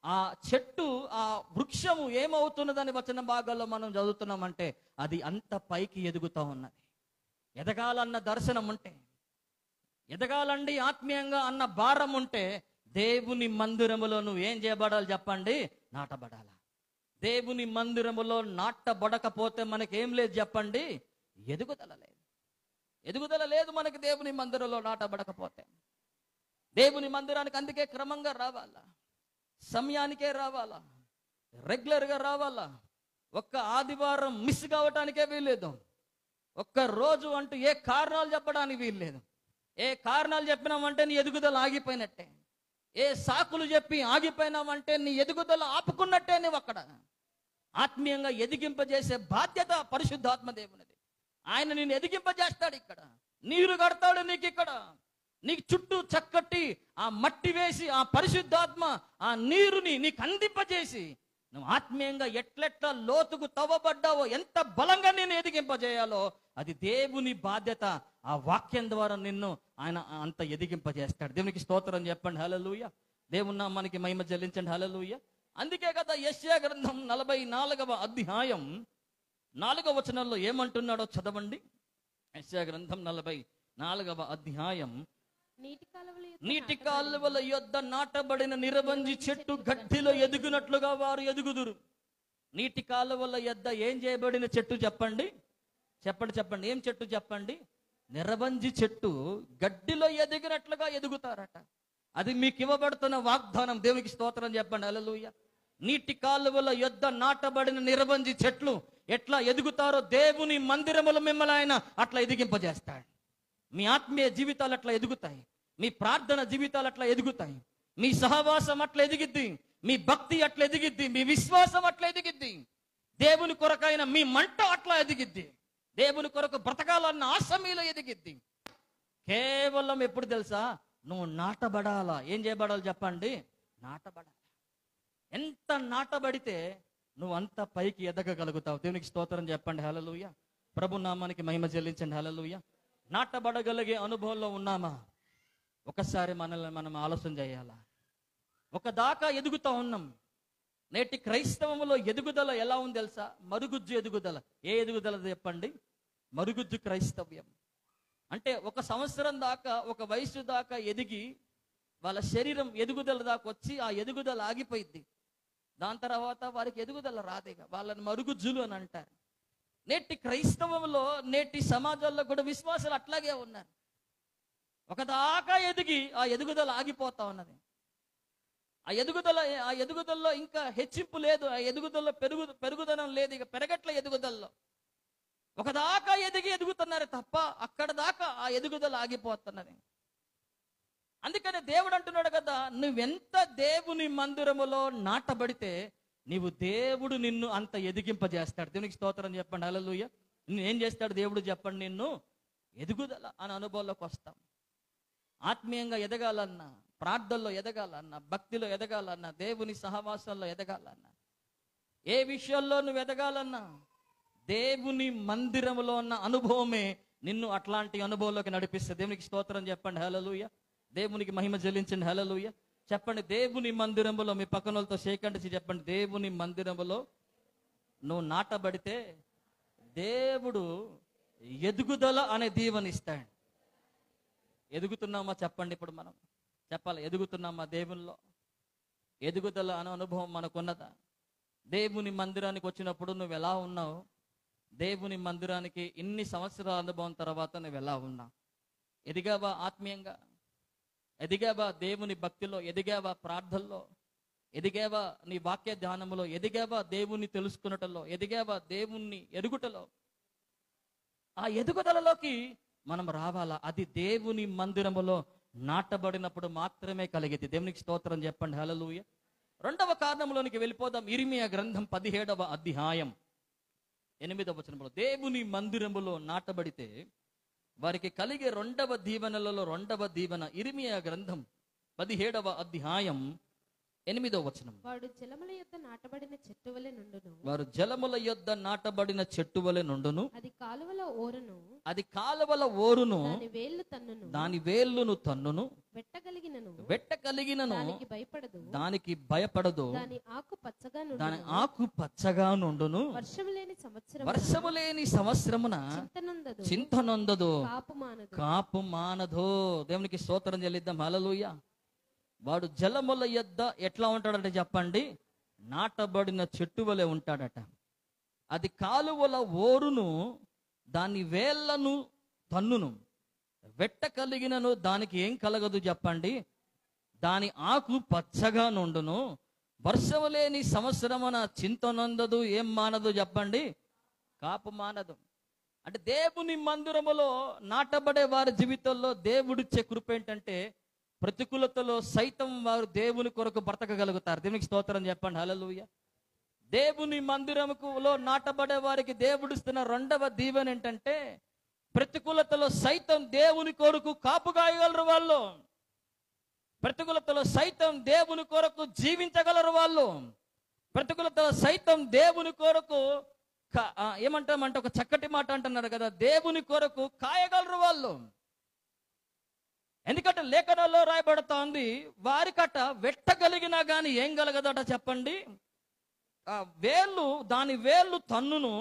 ఆ చెట్టు, ఆ వృక్షము ఏమవుతున్నదని వచన భాగాల్లో మనం చదువుతున్నామంటే అది అంత పైకి ఎదుగుతూ ఉన్నది. ఎదగాలన్న దర్శనం ఉంటే, ఎదగాలండి ఆత్మీయంగా అన్న భారం ఉంటే దేవుని మందిరములో నువ్వు ఏం చేయబడాలి చెప్పండి? నాటబడాల. దేవుని మందిరములో నాటబడకపోతే మనకేం లేదు చెప్పండి? ఎదుగుదల లేదు. ఎదుగుదల లేదు మనకి దేవుని మందిరంలో నాటబడకపోతే. దేవుని మందిరానికి అందుకే క్రమంగా రావాలా, సమయానికే రావాలా, రెగ్యులర్గా రావాలా. ఒక్క ఆదివారం మిస్ కావటానికే వీల్లేదు. ఒక్క రోజు అంటూ ఏ కారణాలు చెప్పడానికి వీల్లేదు. ఏ కారణాలు చెప్పినామంటే నీ ఎదుగుదల ఆగిపోయినట్టే. ఏ సాకులు చెప్పి ఆగిపోయినామంటే నీ ఎదుగుదల ఆపుకున్నట్టే. నువ్వు అక్కడ ఆత్మీయంగా ఎదిగింపజేసే బాధ్యత పరిశుద్ధాత్మ దేవునిది. ఆయన నిన్ను ఎదిగింపజేస్తాడు. ఇక్కడ నీరు కడతాడు నీకు. ఇక్కడ నీకు చుట్టూ చక్కటి ఆ మట్టి వేసి ఆ పరిశుద్ధాత్మ ఆ నీరుని నీకు అందింపజేసి నువ్వు ఆత్మీయంగా ఎట్లెట్లా లోతుకు తవ్వబడ్డావో, ఎంత బలంగా నేను ఎదిగింపజేయాలో అది దేవుని బాధ్యత. ఆ వాక్యం ద్వారా నిన్ను ఆయన అంత ఎదిగింపజేస్తాడు. దేవునికి స్తోత్రం చెప్పండి. హల్లెలూయా. దేవుని నామానికి మహిమ చెల్లించండి. హల్లెలూయా. అందుకే కదా యెషయా గ్రంథం 44వ అధ్యాయం 4వ వచనంలో ఏమంటున్నాడో చదవండి. యెషయా గ్రంథం 44వ అధ్యాయం. నీటి కాలువల యొద్ద నాటబడిన నిరబంజి చెట్టు గడ్డిలో ఎదుగునట్లుగా వారు ఎదుగుదురు. నీటి కాలువల యొద్ద ఏం చేయబడిన చెట్టు చెప్పండి? చెప్పండి ఏం చెట్టు చెప్పండి? నిరబంజి చెట్టు గడ్డిలో ఎదిగినట్లుగా ఎదుగుతారట. అది మీకు ఇవ్వబడుతున్న వాగ్దానం. దేవునికి స్తోత్రం చెప్పండి. హల్లెలూయా. నీటి కాలువల యొద్ద నాటబడిన నిరబంజి చెట్లు ఎట్లా ఎదుగుతారో దేవుని మందిరముల మిమ్మల్ని ఆయన అట్లా ఎదిగింపజేస్తాడు. మీ ఆత్మీయ జీవితాలు అట్లా ఎదుగుతాయి. మీ ప్రార్థన జీవితాలు అట్లా ఎదుగుతాయి. మీ సహవాసం అట్లా ఎదిగిద్ది. మీ భక్తి అట్లా ఎదిగిద్ది. మీ విశ్వాసం అట్లా ఎదిగిద్ది. దేవుని కొరకైన మీ మంట అట్లా ఎదిగిద్ది. దేవుని కొరకు బ్రతకాలన్న ఆశ మీలో ఎదిగిద్ది. కేవలం ఎప్పుడు తెలుసా? నువ్వు నాటబడాలా. ఏం చేయబడాలి చెప్పండి? నాటబడాలి. ఎంత నాటబడితే నువ్వు అంత పైకి ఎదగగలుగుతావు. దేవునికి స్తోత్రం చెప్పండి. హల్లెలూయా. ప్రభు నామానికి మహిమ చెల్లించండి. హల్లెలూయా. నాటబడగలిగే అనుభవంలో ఉన్నామా? ఒకసారి మనల్ని మనం ఆలోచన చేయాలా. ఒక దాకా ఎదుగుతా ఉన్నాం. నేటి క్రైస్తవంలో ఎదుగుదల ఎలా ఉంది తెలుసా? మరుగుజ్జు ఎదుగుదల. ఏ ఎదుగుదల చెప్పండి? మరుగుజ్జు క్రైస్తవ్యం. అంటే ఒక సంవత్సరం దాకా, ఒక వయసు దాకా ఎదిగి వాళ్ళ శరీరం ఎదుగుదల దాకా వచ్చి ఆ ఎదుగుదల ఆగిపోయింది. దాని తర్వాత వారికి ఎదుగుదల రాదేగా, వాళ్ళని మరుగుజ్జులు అని అంటారు. నేటి క్రైస్తవంలో, నేటి సమాజంలో కూడా విశ్వాసాలు అట్లాగే ఉన్నారు. ఒక దాకా ఎదిగి ఆ ఎదుగుదల ఆగిపోతా ఉన్నది. ఆ ఎదుగుదలలో ఇంకా హెచ్చింపు లేదు. ఆ ఎదుగుదలలో పెరుగుదనం లేదు. ఇక పెరగట్ల ఎదుగుదలలో ఒక దాకా ఎదుగుతున్నారు తప్ప అక్కడ దాకా ఆ ఎదుగుదల ఆగిపోతున్నది. అందుకని దేవుడు అంటున్నాడు కదా, నువ్వెంత దేవుని మందిరములో నాటబడితే దేవుడు నిన్ను అంత ఎదిగింపజేస్తాడు. దేవునికి స్తోత్రం చెప్పండి. హల్లెలూయా. నిన్ను ఏం చేస్తాడు దేవుడు చెప్పండి? నిన్ను ఎదుగుదల అనే అనుభవంలోకి వస్తాం. ఆత్మీయంగా ఎదగాలన్నా, ప్రార్థనలో ఎదగాలన్నా, భక్తిలో ఎదగాలన్నా, దేవుని సహవాసాల్లో ఎదగాలన్నా, ఏ విషయాల్లో నువ్వు ఎదగాలన్నా దేవుని మందిరంలో ఉన్న అనుభవమే నిన్ను అట్లాంటి అనుభవంలోకి నడిపిస్తుంది. దేవునికి స్తోత్రం చెప్పండి. హల్లెలూయా. దేవునికి మహిమ చెల్లించండి. హల్లెలూయా. చెప్పండి, దేవుని మందిరములో. మీ పక్కనోళ్ళతో షేకండి చెప్పండి, దేవుని మందిరములో నువ్వు నాటబడితే దేవుడు ఎదుగుదల అనే దీవెనిస్తాడు. ఎదుగుతున్నామా చెప్పండి? ఇప్పుడు మనం చెప్పాలి, ఎదుగుతున్నామా దేవుల్లో? ఎదుగుదల అనే అనుభవం మనకున్నదా? దేవుని మందిరానికి వచ్చినప్పుడు నువ్వు ఎలా ఉన్నావు? దేవుని మందిరానికి ఇన్ని సంవత్సరాల అనుభవం తర్వాత నువ్వు ఎలా ఉన్నావు? ఎదిగావా ఆత్మీయంగా? ఎదిగావా దేవుని భక్తిలో? ఎదిగావా ప్రార్థనలో? ఎదిగావా నీ వాక్య ధ్యానంలో? ఎదిగావా దేవుని తెలుసుకున్నటలో? ఎదిగావా దేవుణ్ణి ఎరుగుటలో? ఆ ఎదుగుదలలోకి మనం రావాలా. అది దేవుని మందిరములో నాటబడినప్పుడు మాత్రమే కలిగేది. దేవునికి స్తోత్రం చెప్పండి. హల్లెలూయా. రెండవ కారణంలోనికి వెళ్ళిపోదాం. ఇర్మియా గ్రంథం 17వ అధ్యాయం 8వ వచనంలో, దేవుని మందిరములో నాటబడితే వారికి కలిగే రెండవ దీవెనలలో రెండవ దీవెన. ఇర్మియా గ్రంథం 17వ అధ్యాయం 8వ వచనం. వాడు జలముల యొద్ద నాటబడిన చెట్టు వలె నుండును. వారు జలముల యొద్ద నాటబడిన చెట్టు వలె నుండును. అది కాలువల ఓరును. అది కాలువల ఓరును. దాని వేళ్ళు తన్నును. దాని వేళ్ళును తన్నును. వెట్టగలిగినను దానికి భయపడదు. దాని ఆకు పచ్చగా నుండును. వర్షము లేని సంవత్సరమున చింతనొందదు, కాపు మానదు. దేవునికి స్తోత్రం చెల్లిద్దాం. హల్లెలూయా. వాడు జలముల యొద్ద ఎట్లా ఉంటాడంటే చెప్పండి, నాటబడిన చెట్టు వలె ఉంటాడట. అది కాలువల ఓరును, దాని వేళ్లను తన్నును. వెట్ట కలిగినను దానికి ఏం కలగదు చెప్పండి, దాని ఆకు పచ్చగా నుండును. వర్షము లేని సంవత్సరమున చింతనొందదు, ఏం మానదు చెప్పండి, కాపు మానదు. అంటే దేవుని మందిరములో నాటబడే వారి జీవితంలో దేవుడిచ్చే కృప ఏంటంటే, ప్రతికూలతలో సైతం వారు దేవుని కొరకు బ్రతకగలుగుతారు. దేవునికి స్తోత్రం చెప్పండి. హల్లెలూయా. దేవుని మందిరములో నాటబడే వారికి దేవుడిస్తున్న రెండవ దీవెన ఏంటంటే, ప్రతికూలతలో సైతం దేవుని కొరకు కాపుగాయగలరు వాళ్ళు. ప్రతికూలతలో సైతం దేవుని కొరకు జీవించగలరు వాళ్ళు. ప్రతికూలతలో సైతం దేవుని కొరకు ఏమంటామంటే, ఒక చక్కటి మాట అంటున్నారు కదా, దేవుని కొరకు కాయగలరు వాళ్ళు. ఎందుకంటే లేఖనాల్లో రాయబడతా ఉంది, వారికట వెట్టగలిగినా గాని ఏం కలగదట చెప్పండి, దాని వేళ్ళు తన్నును.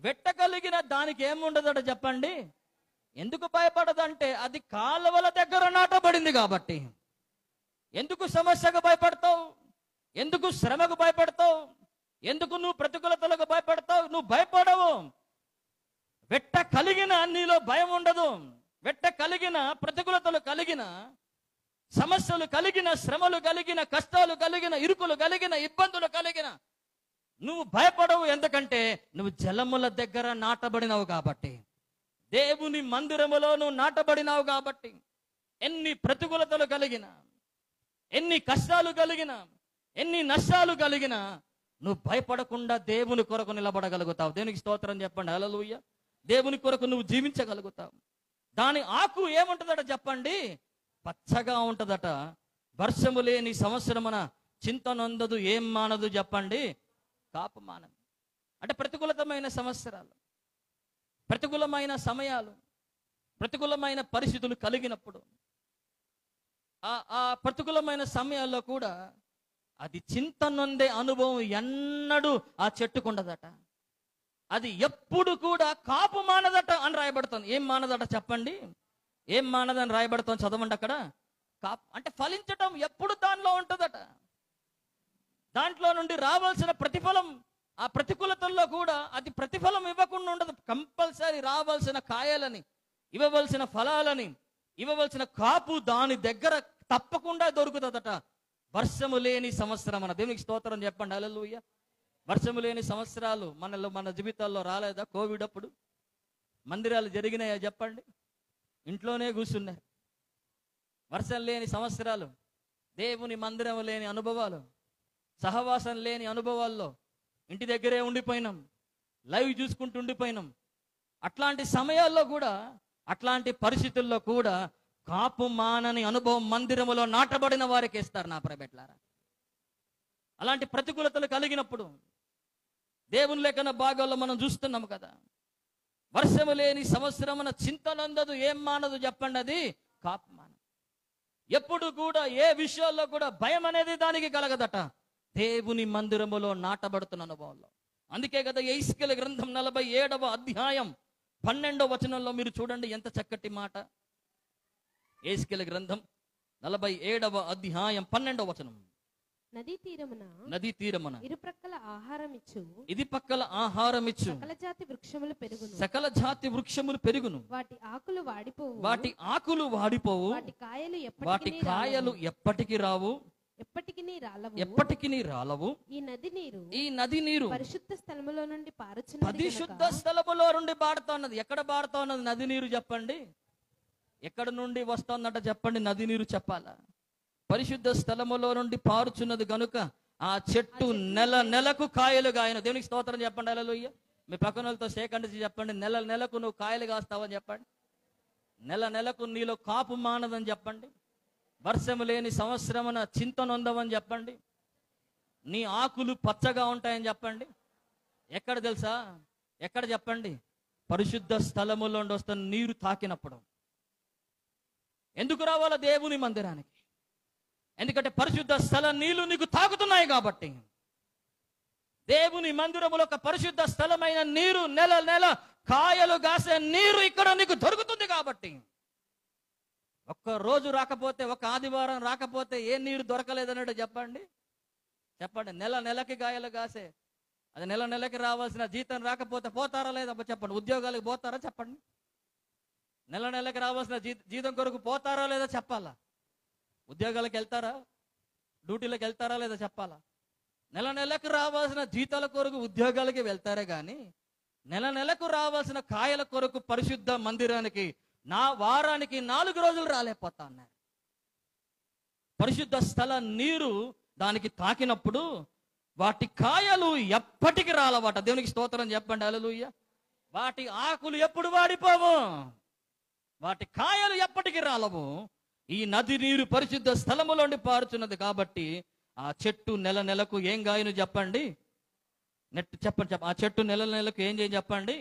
వెట్టగలిగిన దానికి ఏముండదట చెప్పండి. ఎందుకు భయపడదంటే అది కాలువల దగ్గర నాటబడింది కాబట్టి. ఎందుకు సమస్యకు భయపడతావు? ఎందుకు శ్రమకు భయపడతావు? ఎందుకు నువ్వు ప్రతికూలతలకు భయపడతావు? నువ్వు భయపడవు. వెట్ట కలిగిన నీలో భయం ఉండదు. వెట్ట కలిగిన, ప్రతికూలతలు కలిగిన, సమస్యలు కలిగిన, శ్రమలు కలిగిన, కష్టాలు కలిగిన, ఇరుకులు కలిగిన, ఇబ్బందులు కలిగిన నువ్వు భయపడవు. ఎందుకంటే నువ్వు జలముల దగ్గర నాటబడినావు కాబట్టి, దేవుని మందిరములో నువ్వు నాటబడినావు కాబట్టి. ఎన్ని ప్రతికూలతలు కలిగిన, ఎన్ని కష్టాలు కలిగిన, ఎన్ని నష్టాలు కలిగిన నువ్వు భయపడకుండా దేవుని కొరకు నిలబడగలుగుతావు. దేవునికి స్తోత్రం చెప్పండి. హల్లెలూయా. దేవుని కొరకు నువ్వు జీవించగలుగుతావు. దాని ఆకు ఏముంటుందట చెప్పండి, పచ్చగా ఉంటుందట. వర్షము లేని సంవత్సరమున చింతనొందదు, ఏం మానదు చెప్పండి, కాపు మానని. అంటే ప్రతికూలతమైన సంవత్సరాలు, ప్రతికూలమైన సమయాలు, ప్రతికూలమైన పరిస్థితులు కలిగినప్పుడు ఆ ప్రతికూలమైన సమయాల్లో కూడా అది చింత నొందే అనుభవం ఎన్నడూ ఆ చెట్టుకుండదట. అది ఎప్పుడు కూడా కాపు మానదట అని రాయబడుతుంది. ఏం మానదట చెప్పండి? ఏం మానదని రాయబడుతుంది, చదవండి అక్కడ. కాపు అంటే ఫలించటం ఎప్పుడు దానిలో ఉంటుందట. దాంట్లో నుండి రావాల్సిన ప్రతిఫలం, ఆ ప్రతికూలతల్లో కూడా అది ప్రతిఫలం ఇవ్వకుండా ఉండదు. కంపల్సరీ రావాల్సిన కాయలని, ఇవ్వవలసిన ఫలాలని, ఇవ్వవలసిన కాపు దాని దగ్గర తప్పకుండా దొరుకుతుందట. వర్షము లేని సంవత్సరం అన్న దేవునికి స్తోత్రం చెప్పండి. హల్లెలూయా. వర్షము లేని సంవత్సరాలు మన జీవితాల్లో రాలేదా? కోవిడ్ అప్పుడు మందిరాలు జరిగినాయా చెప్పండి? ఇంట్లోనే కూర్చున్నారు. వర్షం లేని సంవత్సరాలు, దేవుని మందిరం లేని అనుభవాలు, సహవాసం లేని అనుభవాల్లో ఇంటి దగ్గరే ఉండిపోయినాం, లైవ్ చూసుకుంటూ ఉండిపోయినాం. అట్లాంటి సమయాల్లో కూడా, అట్లాంటి పరిస్థితుల్లో కూడా కాపు మానని అనుభవం మందిరములో నాటబడిన వారికి ఇస్తారు నా ప్రైవేట్లారా. అలాంటి ప్రతికూలతలు కలిగినప్పుడు దేవుని లేఖన భాగాల్లో మనం చూస్తున్నాం కదా. వర్షము లేని సంవత్సరమున చింతనందదు, ఏం మానదు చెప్పండి? అది కాపు మానదు. ఎప్పుడు కూడా ఏ విషయాల్లో కూడా భయం అనేది దానికి కలగదట, దేవుని మందిరములో నాటబడుతున్న అనుభవంలో. అందుకే కదా యెహెజ్కేలు గ్రంథం 47వ అధ్యాయం 12వ వచనంలో మీరు చూడండి ఎంత చక్కటి మాట. యెహెజ్కేలు గ్రంథం 47వ అధ్యాయం 12వ వచనం. నదీ తీరమున ఇరుప్రక్కల ఆహారం ఇచ్చు సకల జాతి వృక్షములు పెరుగును వాటి ఆకులు వాడిపోవు వాటి కాయలు ఎప్పటికీ రావు ఎప్పటికీ రాలవు. ఈ నది నీరు పరిశుద్ధ స్థలములో నుండి పారుతా ఉన్నది. ఎక్కడ పారుతా ఉన్నది నది నీరు చెప్పండి? ఎక్కడ నుండి వస్తుందట చెప్పండి? నది నీరు చెప్పాలా? పరిశుద్ధ స్థలములో నుండి పారుచున్నది గనుక ఆ చెట్టు నెలకు కాయలు గాయను. దేవునికి స్తోత్రం చెప్పండి. హల్లెలూయా. మీ పక్కనలతో సేకండి చెప్పండి, నెలకు నువ్వు కాయలు కాస్తావని చెప్పండి. నెలకు నీలో కాపు మానదని చెప్పండి. వర్షము లేని సంవత్సరమున చింతనొందవని చెప్పండి. నీ ఆకులు పచ్చగా ఉంటాయని చెప్పండి. ఎక్కడ తెలుసా? ఎక్కడ చెప్పండి? పరిశుద్ధ స్థలములో నుండి వస్తున్న నీరు తాకినప్పుడు. ఎందుకు రావాలా దేవుని మందిరానికి? ఎందుకంటే పరిశుద్ధ స్థల నీళ్లు నీకు తాకుతున్నాయి కాబట్టి. దేవుని మందిరములో ఒక పరిశుద్ధ స్థలమైన నీరు, నెల కాయలు కాసే నీరు ఇక్కడ నీకు దొరుకుతుంది కాబట్టి. ఒక్క రోజు రాకపోతే, ఒక ఆదివారం రాకపోతే ఏ నీరు దొరకలేదన్నట్టు చెప్పండి? నెలకి కాయలు కాసే, అది నెలకి రావాల్సిన జీతం రాకపోతే పోతారా లేదా చెప్పండి? ఉద్యోగాలకు పోతారా చెప్పండి? నెలకి రావాల్సిన జీతం కొరకు పోతారా లేదా చెప్పాలా? ఉద్యోగాలకు వెళ్తారా? డ్యూటీలకు వెళ్తారా లేదా చెప్పాలా? నెలకు రావాల్సిన జీతాల కొరకు ఉద్యోగాలకి వెళ్తారే కానీ నెలకు రావాల్సిన కాయల కొరకు పరిశుద్ధ మందిరానికి వారానికి 4 రోజులు రాలేకపోతా అన్నారు. పరిశుద్ధ స్థల నీరు దానికి తాకినప్పుడు వాటి కాయలు ఎప్పటికీ రాలవాట. దేవునికి స్తోత్రం చెప్పండి. హల్లెలూయా. వాటి ఆకులు ఎప్పుడు వాడిపోవు, వాటి కాయలు ఎప్పటికీ రాలవు. ఈ నది నీరు పరిశుద్ధ స్థలములోండి పారుచున్నది కాబట్టి ఆ చెట్టు నెలకు ఏం గాయను చెప్పండి? చెప్పండి. ఆ చెట్టు నెలకు ఏం చేయ చెప్పండి?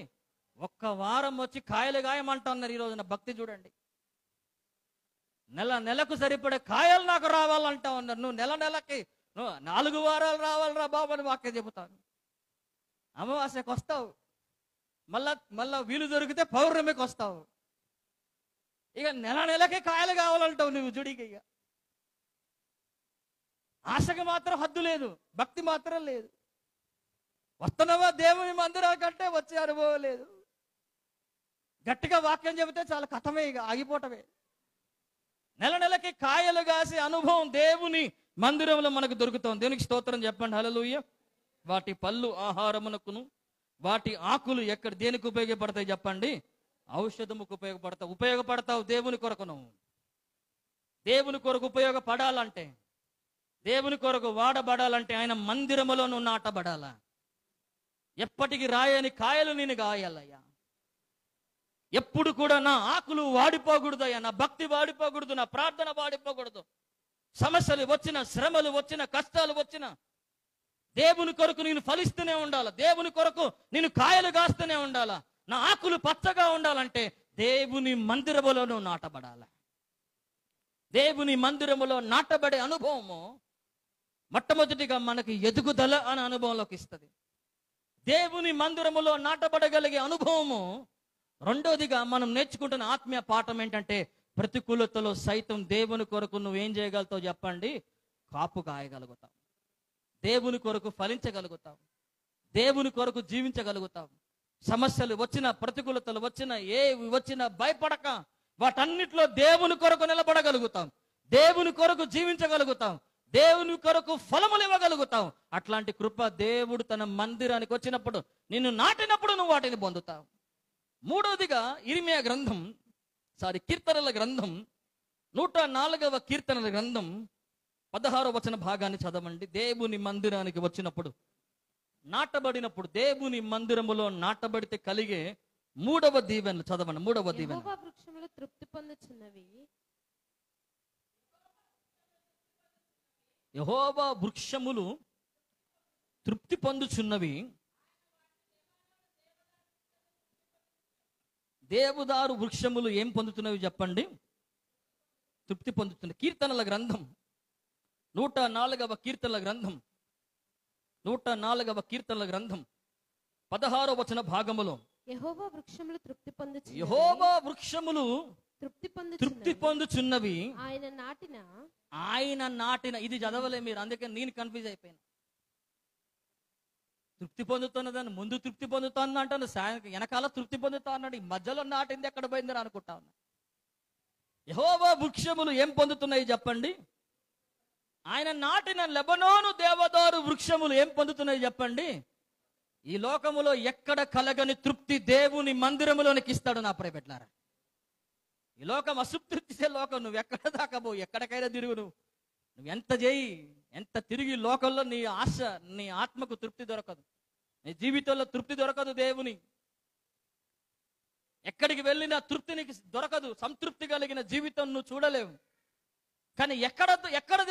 ఒక్క వారం వచ్చి కాయలు గాయమంటున్నారు. ఈ రోజున భక్తి చూడండి. నెలకు సరిపడే కాయలు నాకు రావాలంటా ఉన్నారు. నువ్వు నెలకి 4 వారాలు రావాలరా బాబు అని వాక్యం చెబుతాను. అమావాస్యకు వస్తావు, మళ్ళా వీలు దొరికితే పౌర్ణమికి వస్తావు. ఇక నెలకి కాయలు కావాలంటావు నువ్వు. జుడికి ఇక ఆశకు మాత్రం హద్దు లేదు, భక్తి మాత్రం లేదు. వస్తున్నావా దేవుని మందిరం కంటే వచ్చే అనుభవం లేదు. గట్టిగా వాక్యం చెబితే చాలా కథమే, ఇక ఆగిపోవటమే. నెలకి కాయలు కాసే అనుభవం దేవుని మందిరంలో మనకు దొరుకుతుంది. దేవునికి స్తోత్రం చెప్పండి. హల్లెలూయా. వాటి పళ్ళు ఆహారమునకును, వాటి ఆకులు ఎక్కడ దేనికి ఉపయోగపడతాయి చెప్పండి? ఔషధముకు ఉపయోగపడతావు దేవుని కొరకును. దేవుని కొరకు ఉపయోగపడాలంటే, దేవుని కొరకు వాడబడాలంటే ఆయన మందిరములో నువ్వు నాటబడాలా. ఎప్పటికి రాయని కాయలు నేను గాయాలయ్యా. ఎప్పుడు కూడా నా ఆకులు వాడిపోకూడదయ్యా, నా భక్తి వాడిపోకూడదు, నా ప్రార్థన వాడిపోకూడదు. సమస్యలు వచ్చిన, శ్రమలు వచ్చిన, కష్టాలు వచ్చిన దేవుని కొరకు నేను ఫలిస్తూనే ఉండాలా, దేవుని కొరకు నేను కాయలు కాస్తూనే ఉండాలా, నా ఆకులు పచ్చగా ఉండాలంటే దేవుని మందిరములో నువ్వు నాటబడాల. దేవుని మందిరములో నాటబడే అనుభవము మొట్టమొదటిగా మనకి ఎదుగుదల అనే అనుభవంలోకి ఇస్తుంది. దేవుని మందిరములో నాటబడగలిగే అనుభవము రెండోదిగా మనం నేర్చుకుంటున్న ఆత్మీయ పాఠం ఏంటంటే, ప్రతికూలతలో సైతం దేవుని కొరకు నువ్వేం చేయగలుగుతావు చెప్పండి? కాపు కాయగలుగుతావు, దేవుని కొరకు ఫలించగలుగుతావు, దేవుని కొరకు జీవించగలుగుతావు. సమస్యలు వచ్చిన, ప్రతికూలతలు వచ్చిన, ఏవి వచ్చినా భయపడక వాటన్నిటిలో దేవుని కొరకు నిలబడగలుగుతాం, దేవుని కొరకు జీవించగలుగుతాం, దేవుని కొరకు ఫలములు ఇవ్వగలుగుతాం. అట్లాంటి కృప దేవుడు తన మందిరానికి వచ్చినప్పుడు, నిన్ను నాటినప్పుడు నువ్వు వాటిని పొందుతావు. మూడవదిగా కీర్తనల గ్రంథం 104వ కీర్తనల గ్రంథం 16వ వచన భాగాన్ని చదవండి. దేవుని మందిరానికి వచ్చినప్పుడు, నాటబడినప్పుడు, దేవుని మందిరములో నాటబడితే కలిగే మూడవ దీవెనలు చదవండి. మూడవ దీవెన, యెహోవా వృక్షములు తృప్తి పొందుచున్నవి, యెహోవా వృక్షములు తృప్తి పొందుచున్నవి, దేవదారు వృక్షములు ఏం పొందుతున్నవి చెప్పండి? తృప్తి పొందుతున్నవి. కీర్తనల గ్రంథం 104వ కీర్తనల గ్రంథం 104వ కీర్తనల గ్రంథం 16వ వచన భాగములో, యెహోవా వృక్షములు తృప్తి పొందుచున్నవి, యెహోవా వృక్షములు తృప్తి తృప్తి పొందుచున్నవి, ఆయన నాటిన. ఇది చదవలే మీరు, అందుకే నేను కన్ఫ్యూజ్ అయిపోయాను. తృప్తి పొందుతున్నదని ముందు తృప్తి పొందుతాను అంటాను, వెనకాల తృప్తి పొందుతా అన్నాడు. ఈ మధ్యలో నాటింది ఎక్కడ పోయిందని అనుకుంటా ఉన్నా. యెహోవా వృక్షములు ఏం పొందుతున్నాయి చెప్పండి? ఆయన నాటిన లెబనోను దేవదారు వృక్షములు ఏం పొందుతున్నాయి చెప్పండి? ఈ లోకములో ఎక్కడ కలగని తృప్తి దేవుని మందిరములోనికి ఇస్తాడు నా ప్రియబిడ్డలారా. ఈ లోకం అసంతృప్తిసే లోకం. నువ్వు ఎక్కడ దాకా పో, ఎక్కడికైనా తిరుగు, నువ్వు ఎంత చేయి, ఎంత తిరిగి లోకంలో నీ ఆశ, నీ ఆత్మకు తృప్తి దొరకదు, నీ జీవితంలో తృప్తి దొరకదు. దేవుని ఎక్కడికి వెళ్ళినా తృప్తి నీకు దొరకదు, సంతృప్తి కలిగిన జీవితం నువ్వు చూడలేవు. కానీ ఎక్కడ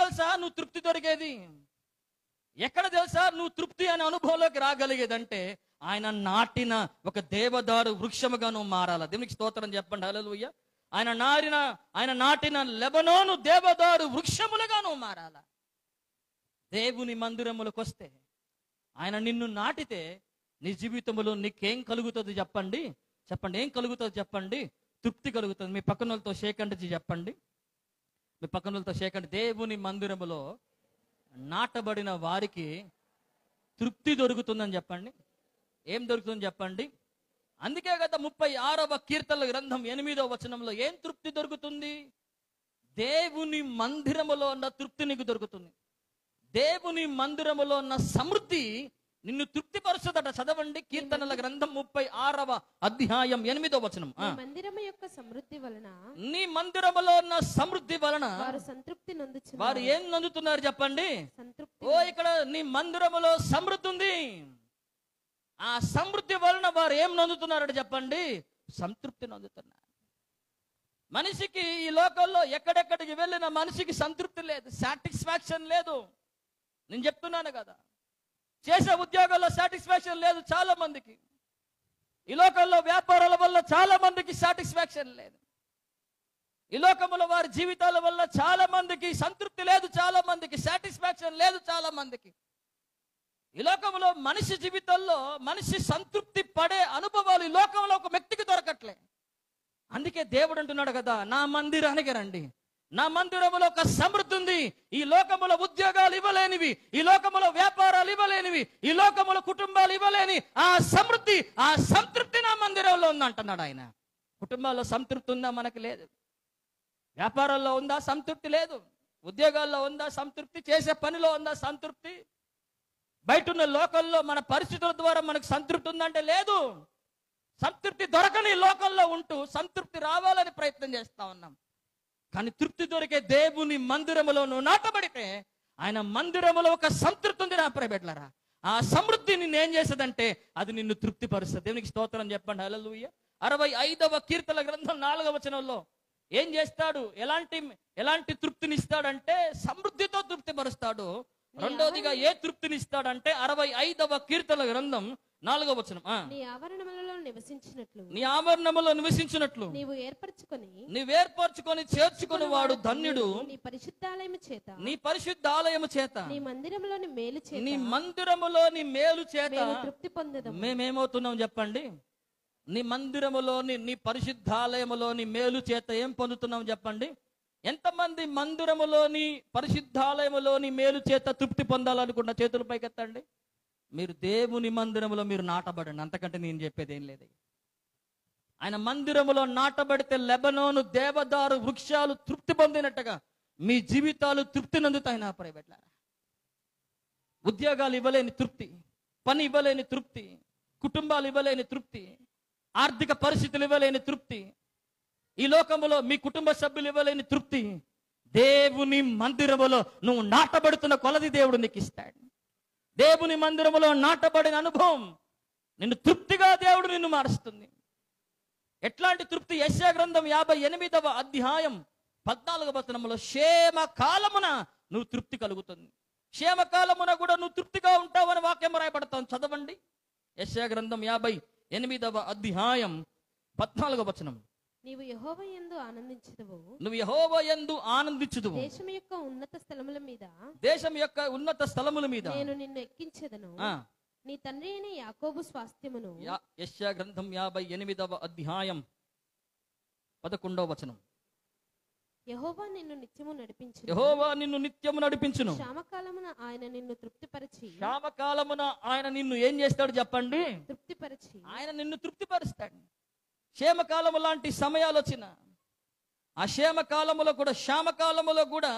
తెలుసా నువ్వు తృప్తి దొరికేది? ఎక్కడ తెలుసా నువ్వు తృప్తి అనే అనుభవంలోకి రాగలిగేదంటే, ఆయన నాటిన ఒక దేవదారు వృక్షముగా నువ్వు మారాల. దేవునికి స్తోత్రం చెప్పండి, హల్లెలూయా. ఆయన నాటిన లెబనోను దేవదారు వృక్షములుగా నువ్వు మారాల. దేవుని మందిరములకు వస్తే, ఆయన నిన్ను నాటితే నీ జీవితంలో నీకేం కలుగుతుంది చెప్పండి? ఏం కలుగుతుంది చెప్పండి? తృప్తి కలుగుతుంది. మీ పక్కన వాళ్ళతో షేకండి చెప్పండి, మీ పక్కన వాళ్ళతో షేకండి. దేవుని మందిరములో నాటబడిన వారికి తృప్తి దొరుకుతుందని చెప్పండి. ఏం దొరుకుతుందని చెప్పండి? అందుకే కదా 36వ కీర్తనల గ్రంథం 8వ వచనంలో ఏం తృప్తి దొరుకుతుంది? దేవుని మందిరములో ఉన్న తృప్తి నీకు దొరుకుతుంది. దేవుని మందిరములో ఉన్న సమృద్ధి నిన్ను తృప్తిపరుస్తుందట. చదవండి కీర్తనల గ్రంథం 36వ అధ్యాయం 8వ వచనం. మందిరము యొక్క సమృద్ధి వలన, నీ మందిరములో ఉన్న సమృద్ధి వలన వారు సంతృప్తి నొందుచున్నారు. వారు ఏం నొందుతున్నారు చెప్పండి? సంతృప్తి. ఓ, ఇక్కడ నీ మందిరములో సమృద్ధి ఉంది. ఆ సమృద్ధి వలన వారు ఏం నొందుతున్నారట చెప్పండి? సంతృప్తి నొందుతున్నారు. మనిషికి ఈ లోకంలో ఎక్కడెక్కడికి వెళ్ళిన మనిషికి సంతృప్తి లేదు, సాటిస్ఫాక్షన్ లేదు. నేను చెప్తున్నాను కదా, చేసే ఉద్యోగాల్లో సాటిస్ఫాక్షన్ లేదు చాలా మందికి. ఈ లోకంలో వ్యాపారాల వల్ల చాలా మందికి సాటిస్ఫాక్షన్ లేదు. ఈ లోకంలో వారి జీవితాల వల్ల చాలా మందికి సంతృప్తి లేదు, చాలా మందికి సాటిస్ఫాక్షన్ లేదు, చాలా మందికి. ఈ లోకంలో మనిషి జీవితంలో మనిషి సంతృప్తి పడే అనుభవాలు ఈ లోకంలో ఒక వ్యక్తికి దొరకట్లే. అందుకే దేవుడు అంటున్నాడు కదా, నా మందిరానికి రండి, నా మందిరములో ఒక సమృద్ధి ఉంది. ఈ లోకములో ఉద్యోగాలు ఇవ్వలేనివి, ఈ లోకములో వ్యాపారాలు ఇవ్వలేనివి, ఈ లోకములో కుటుంబాలు ఇవ్వలేని ఆ సమృద్ధి, ఆ సంతృప్తి నా మందిరంలో ఉంది అంటున్నాడు ఆయన. కుటుంబాల్లో సంతృప్తి ఉందా? మనకి లేదు. వ్యాపారాల్లో ఉందా? సంతృప్తి లేదు. ఉద్యోగాల్లో ఉందా సంతృప్తి? చేసే పనిలో ఉందా సంతృప్తి? బయట ఉన్న లోకంలో మన పరిస్థితుల ద్వారా మనకు సంతృప్తి ఉందంటే లేదు. సంతృప్తి దొరకని లోకంలో ఉంటూ సంతృప్తి రావాలని ప్రయత్నం చేస్తా ఉన్నాం. కానీ తృప్తి దొరికే దేవుని మందిరములో నువ్వు నాటబడితే, ఆయన మందిరములో ఒక సంతృప్తి ఉంది నా ప్రియబిడ్డలారా. ఆ సమృద్ధి నిన్ను ఏం చేసేదంటే అది నిన్ను తృప్తిపరుస్తుంది. దేవునికి స్తోత్రం చెప్పండి, హల్లెలూయా. 65వ కీర్తన గ్రంథం 4వ వచనంలో ఏం చేస్తాడు? ఎలాంటి తృప్తిని ఇస్తాడంటే సమృద్ధితో తృప్తిపరుస్తాడు. రెండోదిగా ఏ తృప్తిని ఇస్తాడంటే 65వ కీర్తన గ్రంథం 4వ వచనం. నీ ఆవరణములలో నివసించినట్లు నీ ఆవరణములో నివసించినట్లు నీవు ఏర్పరచుకొని చేర్చుకొని వాడు ధన్యుడు. నీ పరిశుద్ధాలయము చేత నీ పరిశుద్ధాలయము చేత నీ మందిరములోని మేలు చేత నీ మందిరములోని మేలు చేత మేము తృప్తి పొందదము. మేమేమవుతున్నాం చెప్పండి? నీ మందిరములోని నీ పరిశుద్ధాలయములోని మేలు చేత ఏం పొందుతున్నాం చెప్పండి? ఎంతమంది మందిరములోని పరిశుద్ధాలయములోని మేలు చేత తృప్తి పొందాలనుకున్న చేతుల పైకెత్తండి. మీరు దేవుని మందిరములో మీరు నాటబడండి, అంతకంటే నేను చెప్పేది ఏం లేదు. ఆయన మందిరములో నాటబడితే లెబనోను దేవదారు వృక్షాలు తృప్తి పొందినట్టుగా మీ జీవితాలు తృప్తి నందుతాయి. నా ప్రైవేట్లారా, ఉద్యోగాలు ఇవ్వలేని తృప్తి, పని ఇవ్వలేని తృప్తి, కుటుంబాలు ఇవ్వలేని తృప్తి, ఆర్థిక పరిస్థితులు ఇవ్వలేని తృప్తి, ఈ లోకములో మీ కుటుంబ సభ్యులు ఇవ్వలేని తృప్తి, దేవుని మందిరములో నువ్వు నాటబడుతున్న కొలది దేవుడు నీకు ఇస్తాడు. దేవుని మందిరములో నాటబడిన అనుభవం నిన్ను తృప్తిగా దేవుడు నిన్ను మారుస్తుంది. ఎట్లాంటి తృప్తి? యెషయా గ్రంథం 58వ అధ్యాయం 14వ వచనములో క్షేమ కాలమున నువ్వు తృప్తి కలుగుతుంది. క్షేమ కాలమున కూడా నువ్వు తృప్తిగా ఉంటావని వాక్యం రాయబడతాం. చదవండి, యెషయా గ్రంథం 58వ అధ్యాయం 14వ వచనం. నీవు యెహోవా యందు ఆనందించుదువు. నువ్వు యెహోవా యందు ఆనందించుదువు. దేశం యొక్క ఉన్నత స్థలముల మీద నేను నిన్ను ఎక్కించెదను. నీ తండ్రి అయిన యాకోబు స్వాస్థ్యమును. యెషయా గ్రంథం 58వ అధ్యాయం 11వ వచనం. యెహోవా నిన్ను నిత్యము నడిపించును. యెహోవా నిన్ను నిత్యము నడిపించును. క్షామకాలమున ఆయన నిన్ను తృప్తిపరిచి. క్షామకాలమున ఆయన నిన్ను ఏం చేస్తాడు చెప్పండి? తృప్తిపరిచి. ఆయన నిన్ను తృప్తిపరుస్తాడు. క్షేమకాలము లాంటి సమయాలు వచ్చిన ఆ క్షేమకాలములో కూడా క్షామకాలములో కూడా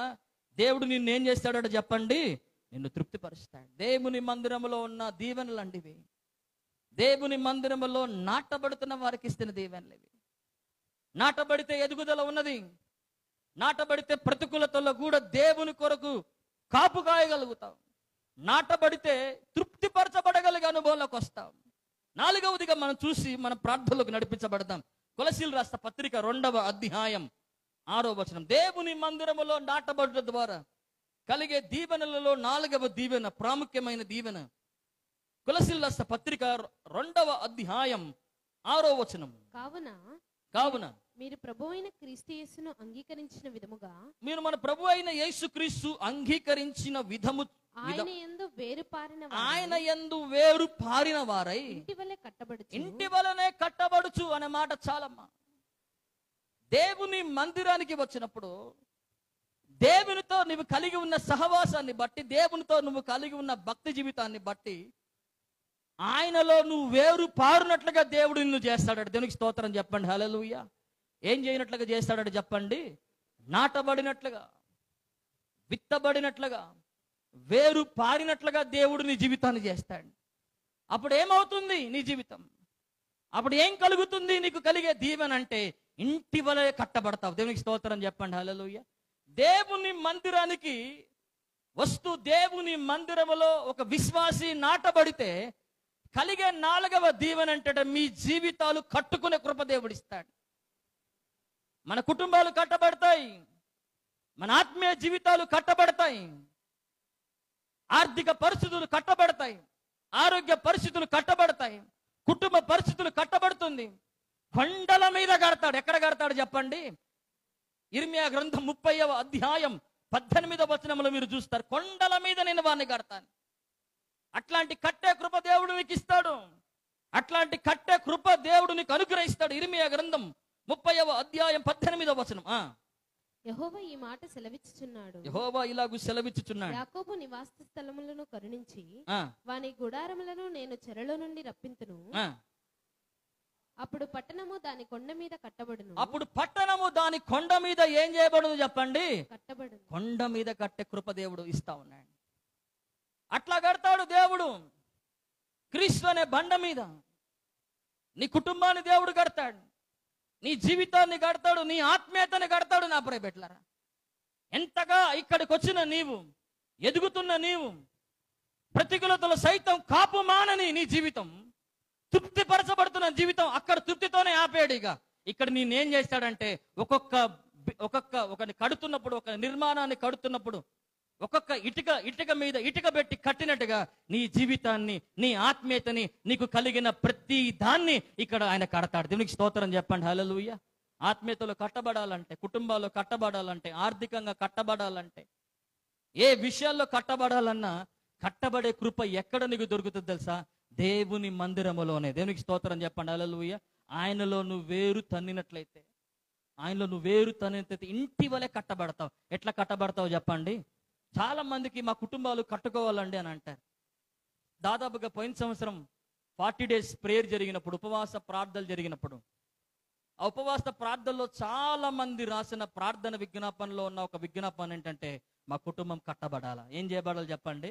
దేవుడు నిన్ను ఏం చేస్తాడో చెప్పండి? నిన్ను తృప్తిపరుస్తాడు. దేవుని మందిరములో ఉన్న దీవెనలు అండివి. దేవుని మందిరములో నాటబడుతున్న వారికి ఇస్తున్న దీవెనలు ఇవి. నాటబడితే ఎదుగుదల ఉన్నది. నాటబడితే ప్రతికూలతలో కూడా దేవుని కొరకు కాపు కాయగలుగుతాం. నాటబడితే తృప్తిపరచబడగలిగే అనుభవంలోకి వస్తాం. 4వదిగా మనం చూసి మన ప్రార్థనలకు నడిపించబడదాం. కొలసీలు రాష్ట్ర పత్రిక 2వ అధ్యాయం 6వ వచనం. దేవుని మందిరములో నాటబడుట ద్వారా కలిగే దీవెనలలో 4వ దీవెన, ప్రాముఖ్యమైన దీవెన. కొలసీలు రాష్ట్ర పత్రిక 2వ అధ్యాయం 6వ వచనం. కావున మీరు ప్రభు అయిన క్రీస్తు యేసును అంగీకరించిన విధముగా, మీరు మన ప్రభు అయిన యేసు క్రీస్తు అంగీకరించిన విధము, ఆయన యందు వేరు పారిన వారై ఇంటి వలనే కట్టబడుచు అనే మాట చాలమ్మా. దేవుని మందిరానికి వచ్చినప్పుడు దేవునితో నువ్వు కలిగి ఉన్న సహవాసాన్ని బట్టి, దేవునితో నువ్వు కలిగి ఉన్న భక్తి జీవితాన్ని బట్టి ఆయనలో నువ్వు వేరు పారునట్లుగా దేవుడు నిన్ను చేస్తాడు. దేవునికి స్తోత్రం చెప్పండి. హల్లెలూయా. ఏం చేయనట్లుగా చేస్తాడో చెప్పండి? నాటబడినట్లుగా, విత్తబడినట్లుగా, వేరు పారినట్లుగా దేవుడు నీ జీవితాన్ని చేస్తాడు. అప్పుడు ఏమవుతుంది నీ జీవితం? అప్పుడు ఏం కలుగుతుంది నీకు? కలిగే దీవెన అంటే ఇంటి వలె కట్టబడతావు. దేవునికి స్తోత్రం చెప్పండి. హల్లెలూయా. దేవుని మందిరానికి వస్తూ దేవుని మందిరములో ఒక విశ్వాసి నాటబడితే కలిగే 4వ దీవెన అంటే మీ జీవితాలు కట్టుకునే కృప దేవుడిస్తాడు. మన కుటుంబాలు కట్టబడతాయి, మన ఆత్మీయ జీవితాలు కట్టబడతాయి, ఆర్థిక పరిస్థితులు కట్టబడతాయి, ఆరోగ్య పరిస్థితులు కట్టబడతాయి, కుటుంబ పరిస్థితులు కట్టబడుతుంది. కొండల మీద కడతాడు. ఎక్కడ కడతాడు చెప్పండి? ఇర్మియా గ్రంథం 30వ అధ్యాయం 18వ వచనంలో మీరు చూస్తారు. కొండల మీద నేను వారిని కడతాను. అట్లాంటి కట్టే కృప దేవుడు నీకు ఇస్తాడు. అట్లాంటి కట్టే కృప దేవుడు నీకు అనుగ్రహిస్తాడు. ఇర్మియా గ్రంథం 30వ అధ్యాయం 18వ వచనం. యెహోవా ఈ మాట సెలవిచ్చుచున్నాడు. యెహోవా ఇలాగు సెలవిచ్చుచున్నాడు. యాకోబు నివాస స్థలములను కరుణించి వాని గుడారములను నేను చెరలో నుండి రప్పింతును. అప్పుడు పట్టణము దాని కొండ మీద కట్టబడును. అప్పుడు పట్టణము దాని కొండ మీద ఏం చేయబడును చెప్పండి? కట్టబడును. కొండ మీద కట్టే కృప దేవుడు ఇస్తా ఉన్నాడు. అట్లా కడతాడు దేవుడు. క్రీస్తు అనే బండ మీద నీ కుటుంబాన్ని దేవుడు కడతాడు, నీ జీవితాన్ని కడతాడు, నీ ఆత్మీయతని కడతాడు. నా ప్రియబిడ్డలారా, ఎంతగా ఇక్కడికి వచ్చిన నీవు, ఎదుగుతున్న నీవు, ప్రతికూలతలు సైతం కాపు మానని నీ జీవితం, తృప్తిపరచబడుతున్న జీవితం అక్కడ తృప్తితోనే ఆపేడు. ఇక్కడ నేనేం చేస్తాడంటే ఒకరిని కడుతున్నప్పుడు, ఒక నిర్మాణాన్ని కడుతున్నప్పుడు ఒక్కొక్క ఇటుక మీద ఇటుక పెట్టి కట్టినట్టుగా నీ జీవితాన్ని, నీ ఆత్మీయతని, నీకు కలిగిన ప్రతి దాన్ని ఇక్కడ ఆయన కడతాడు. దేవునికి స్తోత్రం చెప్పండి. హల్లెలూయా. ఆత్మీయతలో కట్టబడాలంటే, కుటుంబాల్లో కట్టబడాలంటే, ఆర్థికంగా కట్టబడాలంటే, ఏ విషయాల్లో కట్టబడాలన్నా కట్టబడే కృప ఎక్కడ నీకు దొరుకుతుంది తెలుసా? దేవుని మందిరములోనే. దేవునికి స్తోత్రం చెప్పండి. హల్లెలూయా. ఆయనలో నువ్వు వేరు తన్నినట్లయితే, ఆయనలో నువ్వు వేరు తన్నినట్లయితే ఇంటి వలె కట్టబడతావు. ఎట్లా కట్టబడతావు చెప్పండి? చాలా మందికి మా కుటుంబాలు కట్టుకోవాలండి అని అంటారు. దాదాపుగా పోయిన సంవత్సరం 40 days ప్రేయర్ జరిగినప్పుడు, ఉపవాస ప్రార్థనలు జరిగినప్పుడు, ఆ ఉపవాస ప్రార్థనలో చాలా మంది రాసిన ప్రార్థన విజ్ఞాపనలో ఉన్న ఒక విజ్ఞాపన ఏంటంటే, మా కుటుంబం కట్టబడాలా. ఏం చేయబడాలి చెప్పండి?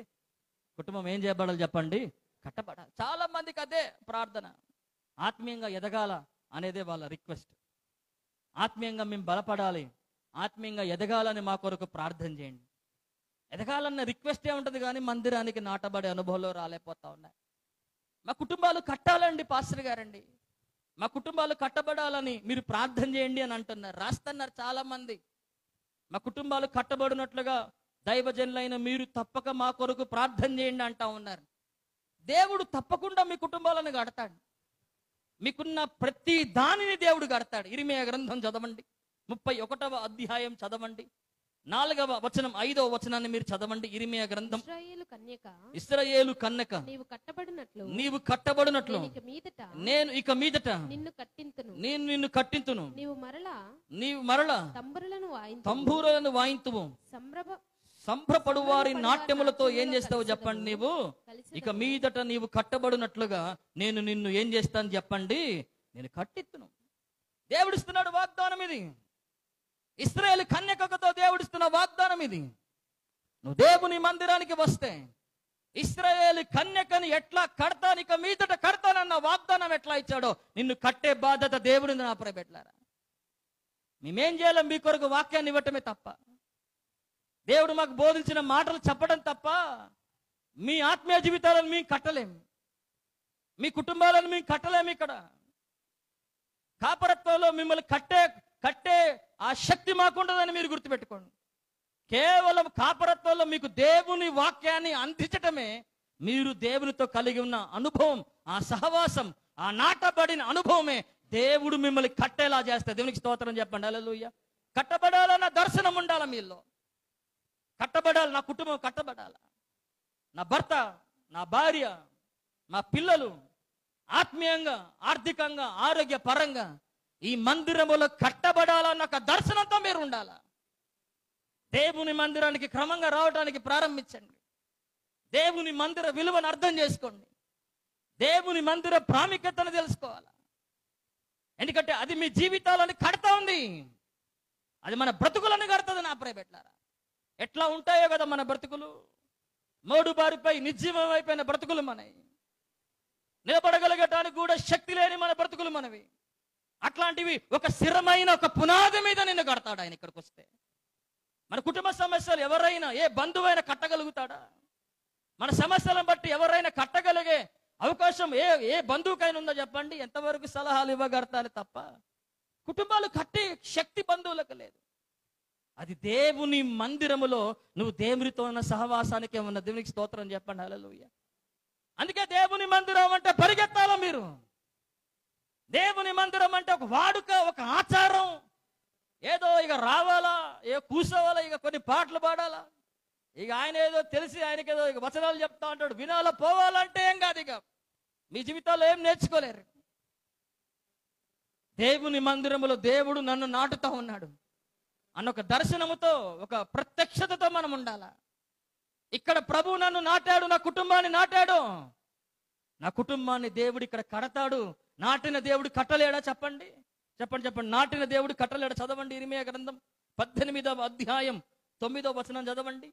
కుటుంబం ఏం చేయబడాలి చెప్పండి? కట్టబడాలి. చాలా మందికి అదే ప్రార్థన. ఆత్మీయంగా ఎదగాల అనేదే వాళ్ళ రిక్వెస్ట్. ఆత్మీయంగా మేము బలపడాలి, ఆత్మీయంగా ఎదగాలని మా కొరకు ప్రార్థన చేయండి. ఎదగాలన్న రిక్వెస్ట్ ఏముంటుంది, కానీ మందిరానికి నాటబడే అనుభవంలో రాలేకపోతా ఉన్నాయి. మా కుటుంబాలు కట్టాలండి పాస్టర్ గారండి, మా కుటుంబాలు కట్టబడాలని మీరు ప్రార్థన చేయండి అని అంటున్నారు, రాస్తున్నారు చాలా మంది. మా కుటుంబాలు కట్టబడినట్లుగా దైవజనులైన మీరు తప్పక మా కొరకు ప్రార్థన చేయండి అంటా ఉన్నారు. దేవుడు తప్పకుండా మీ కుటుంబాలను కడతాడు. మీకున్న ప్రతి దానిని దేవుడు కడతాడు. ఇర్మీయా గ్రంథం చదవండి, 31వ అధ్యాయం చదవండి, 4వ వచనం 5వ వచనాన్ని మీరు చదవండి. ఇర్మీయా గ్రంథం. ఇశ్రాయేలు కన్యక నీవు కట్టబడినట్లు నేను ఇక మీదట నిన్ను కట్టింతును, నీవు మరలా తంబూరలను వాయింతువు, సంభ్రపడు వారి నాట్యములతో ఏం చేస్తావు చెప్పండి? నీవు ఇక మీదట నీవు కట్టబడినట్లుగా నేను నిన్ను ఏం చేస్తాను చెప్పండి? నేను కట్టిత్తును. దేవుడిస్తున్నాడు వాగ్దానం ఇది. ఇశ్రాయేలు కన్యకతో దేవుడిస్తున్న వాగ్దానం ఇది. నువ్వు దేవుని మందిరానికి వస్తే ఇశ్రాయేలు కన్యకని ఎట్లా కడతాను, ఇక మీదట కడతానన్న వాగ్దానం ఎట్లా ఇచ్చాడో నిన్ను కట్టే బాధ్యత దేవుడిని నా ప్రియబిడ్డలారా. మేమేం చేయాలి? మీ కొరకు వాక్యాన్ని ఇవ్వటమే తప్ప, దేవుడు మాకు బోధించిన మాటలు చెప్పడం తప్ప మీ ఆత్మీయ జీవితాలను మేము కట్టలేము, మీ కుటుంబాలను మేము కట్టలేము. ఇక్కడ కాపరత్వంలో మిమ్మల్ని కట్టే ఆ శక్తి మాకుండదని మీరు గుర్తుపెట్టుకోండి. కేవలం కాపరత్వంలో మీకు దేవుని వాక్యాన్ని అందించటమే మీరు దేవునితో కలిగి ఉన్న అనుభవం, ఆ సహవాసం, ఆ నాటబడిన అనుభవమే దేవుడు మిమ్మల్ని కట్టేలా చేస్తే. దేవునికి స్తోత్రం చెప్పండి. హల్లెలూయా. కట్టబడాలన్న దర్శనం ఉండాలి మీలో. కట్టబడాలి, నా కుటుంబం కట్టబడాలి, నా భర్త, నా భార్య, మా పిల్లలు ఆత్మీయంగా, ఆర్థికంగా, ఆరోగ్య పరంగా ఈ మందిరములో కట్టబడాలన్న ఒక దర్శనంతో మీరు ఉండాలా. దేవుని మందిరానికి క్రమంగా రావడానికి ప్రారంభించండి. దేవుని మందిర విలువను అర్థం చేసుకోండి. దేవుని మందిర ప్రాముఖ్యతను తెలుసుకోవాలి. ఎందుకంటే అది మీ జీవితాలను కడతా ఉంది, అది మన బ్రతుకులను కడుతుంది. నా ప్రియబిడ్డలారా, ఎట్లా ఉంటాయో కదా మన బ్రతుకులు. మోడు బారిపై నిర్జీవం అయిపోయిన బ్రతుకులు మనవి, నిలబడగలగటానికి కూడా శక్తి లేని మన బ్రతుకులు మనవి. అట్లాంటివి ఒక స్థిరమైన ఒక పునాది మీద నిన్ను కడతాడు ఆయన. ఇక్కడికి వస్తే మన కుటుంబ సమస్యలు ఎవరైనా, ఏ బంధువైనా కట్టగలుగుతాడా? మన సమస్యలను బట్టి ఎవరైనా కట్టగలిగే అవకాశం ఏ బంధువుకైనా ఉందో చెప్పండి? ఎంతవరకు సలహాలు ఇవ్వగడతారు తప్ప కుటుంబాలు కట్టే శక్తి బంధువులకు లేదు. అది దేవుని మందిరములో నువ్వు దేవునితో ఉన్న సహవాసానికి ఏమన్నా. దేవునికి స్తోత్రం చెప్పండి. హల్లెలూయా. అందుకే దేవుని మందిరం అంటే పరిగెత్తాలా మీరు. దేవుని మందిరం అంటే ఒక వాడుక, ఒక ఆచారం. ఏదో ఇక రావాలా, కూర్చోవాలా, ఇక కొన్ని పాటలు పాడాలా, ఇక ఆయన ఏదో తెలిసి ఆయనకేదో ఇక వచనాలు చెప్తా ఉంటాడు, వినాలా, పోవాలంటే ఏం కాదు. ఇక మీ జీవితాల్లో ఏం నేర్చుకోలేరు. దేవుని మందిరములో దేవుడు నన్ను నాటుతా ఉన్నాడు అన్న ఒక దర్శనముతో, ఒక ప్రత్యక్షతతో మనం ఉండాలా. ఇక్కడ ప్రభు నన్ను నాటాడు, నా కుటుంబాన్ని నాటాడు, నా కుటుంబాన్ని దేవుడు ఇక్కడ కడతాడు. నాటిన దేవుడు కట్టలేడా చెప్పండి? చెప్పండి చెప్పండి. నాటిన దేవుడు కట్టలేడా? చదవండి ఇర్మీయా గ్రంథం 18వ అధ్యాయం 9వ వచనం చదవండి.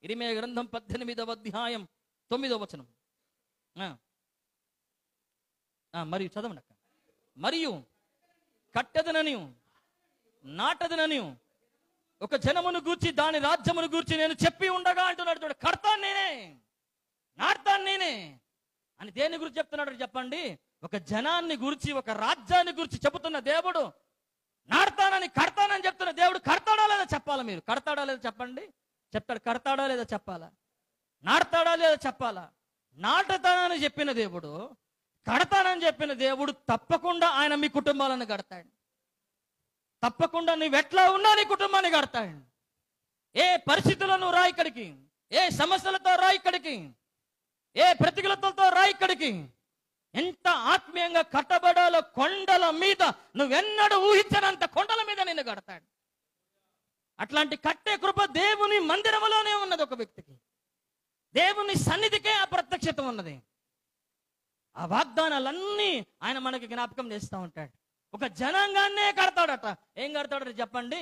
ఇర్మీయా గ్రంథం 18వ అధ్యాయం 9వ వచనం. మరియు చదవండి అక్క. మరియు కట్టెదనని నాటదనని ఒక జనమును గూర్చి దాని రాజ్యమును గూర్చి నేను చెప్పి ఉండగా అంటున్నాడు. చూడ, కడతాను నేనే, నాటుతాను నేనే అని దేని గురించి చెప్తున్నాడు చెప్పండి? ఒక జనాన్ని గురించి, ఒక రాజ్యాన్ని గురించి చెబుతున్న దేవుడు నాడతానని, కడతానని చెప్తున్న దేవుడు కడతాడా లేదా చెప్పాలి మీరు. కడతాడా లేదా చెప్పండి? చెప్తాడు. కడతాడా లేదా చెప్పాలా, నాటుతాడా లేదా చెప్పాలా. నాటుతానని చెప్పిన దేవుడు, కడతానని చెప్పిన దేవుడు తప్పకుండా ఆయన మీ కుటుంబాలను కడతాడు. తప్పకుండా నువ్వెట్లా ఉన్నా నీ కుటుంబాన్ని కడతాడు. ఏ పరిస్థితుల్లో నువ్వు రా ఇక్కడికి, ఏ సమస్యలతో రా ఇక్కడికి, ఏ ప్రతికూలతలతో రా ఇక్కడికి, ఎంత ఆత్మీయంగా కట్టబడాలో కొండల మీద నువ్వెన్నడూ ఊహించనంత కొండల మీద నిన్ను కడతాడు. అట్లాంటి కట్టే కృప దేవుని మందిరములోనే ఉన్నది. ఒక వ్యక్తికి దేవుని సన్నిధికే ఆ ప్రత్యక్షత ఉన్నది. ఆ వాగ్దానాలన్నీ ఆయన మనకి జ్ఞాపకం చేస్తూ ఉంటాడు. ఒక జనాంగాన్నే కడతాడట. ఏం కడతాడట చెప్పండి?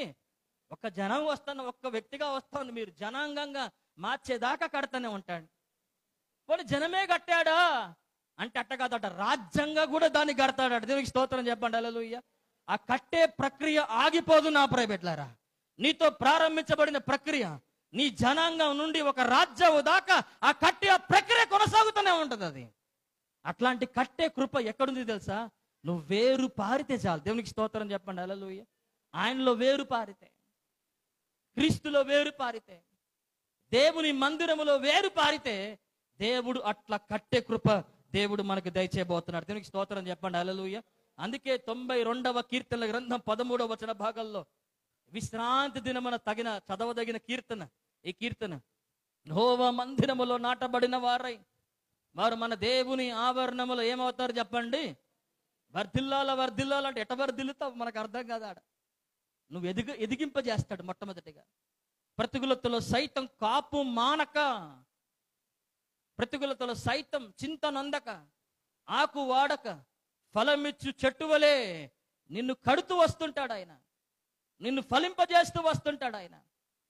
ఒక జనం వస్తాను, ఒక్క వ్యక్తిగా వస్తాను, మీరు జనాంగంగా మార్చేదాకా కడతానే ఉంటాడు. పోనీ జనమే కట్టాడా అంటే అట్ట కాదట, రాజ్యంగా కూడా దాన్ని కడతాడట. దేవునికి స్తోత్రం చెప్పండి. హల్లెలూయా. ఆ కట్టే ప్రక్రియ ఆగిపోదు నా ప్రైవేట్లారా. నీతో ప్రారంభించబడిన ప్రక్రియ నీ జనాంగం నుండి ఒక రాజ్యం దాకా ఆ కట్టే ప్రక్రియ కొనసాగుతూనే ఉంటుంది. అది అట్లాంటి కట్టే కృప ఎక్కడుంది తెలుసా? నువ్వు వేరు పారితే చాలు. దేవునికి స్తోత్రం చెప్పండి. హల్లెలూయా. ఆయనలో వేరు పారితే, క్రీస్తులో వేరు పారితే, దేవుని మందిరములో వేరు పారితే, దేవుడు అట్లా కట్టే కృప దేవుడు మనకు దయచేయబోతున్నాడు. దేవునికి స్తోత్రం చెప్పండి. హల్లెలూయా. అందుకే 92వ కీర్తనల గ్రంథం 13వ వచన భాగంలో విశ్రాంతి దినమున చదవదగిన కీర్తన ఈ కీర్తన. యెహోవా మందిరములో నాటబడిన వారై వారు మన దేవుని ఆవరణములో ఏమవుతారు చెప్పండి? వర్ధిల్లాలంటే ఎట వర్ధిల్లుతావు మనకు అర్థం కాదు. ఆడ నువ్వు ఎదిగింపజేస్తాడు. మొట్టమొదటిగా ప్రతికూలతలో సైతం కాపు మానక, ప్రతికూలతలో సైతం చింత నొందక, ఆకు వాడక, ఫలమిచ్చు చెట్టు వలె నిన్ను కడుతూ వస్తుంటాడు ఆయన. నిన్ను ఫలింపజేస్తూ వస్తుంటాడు ఆయన.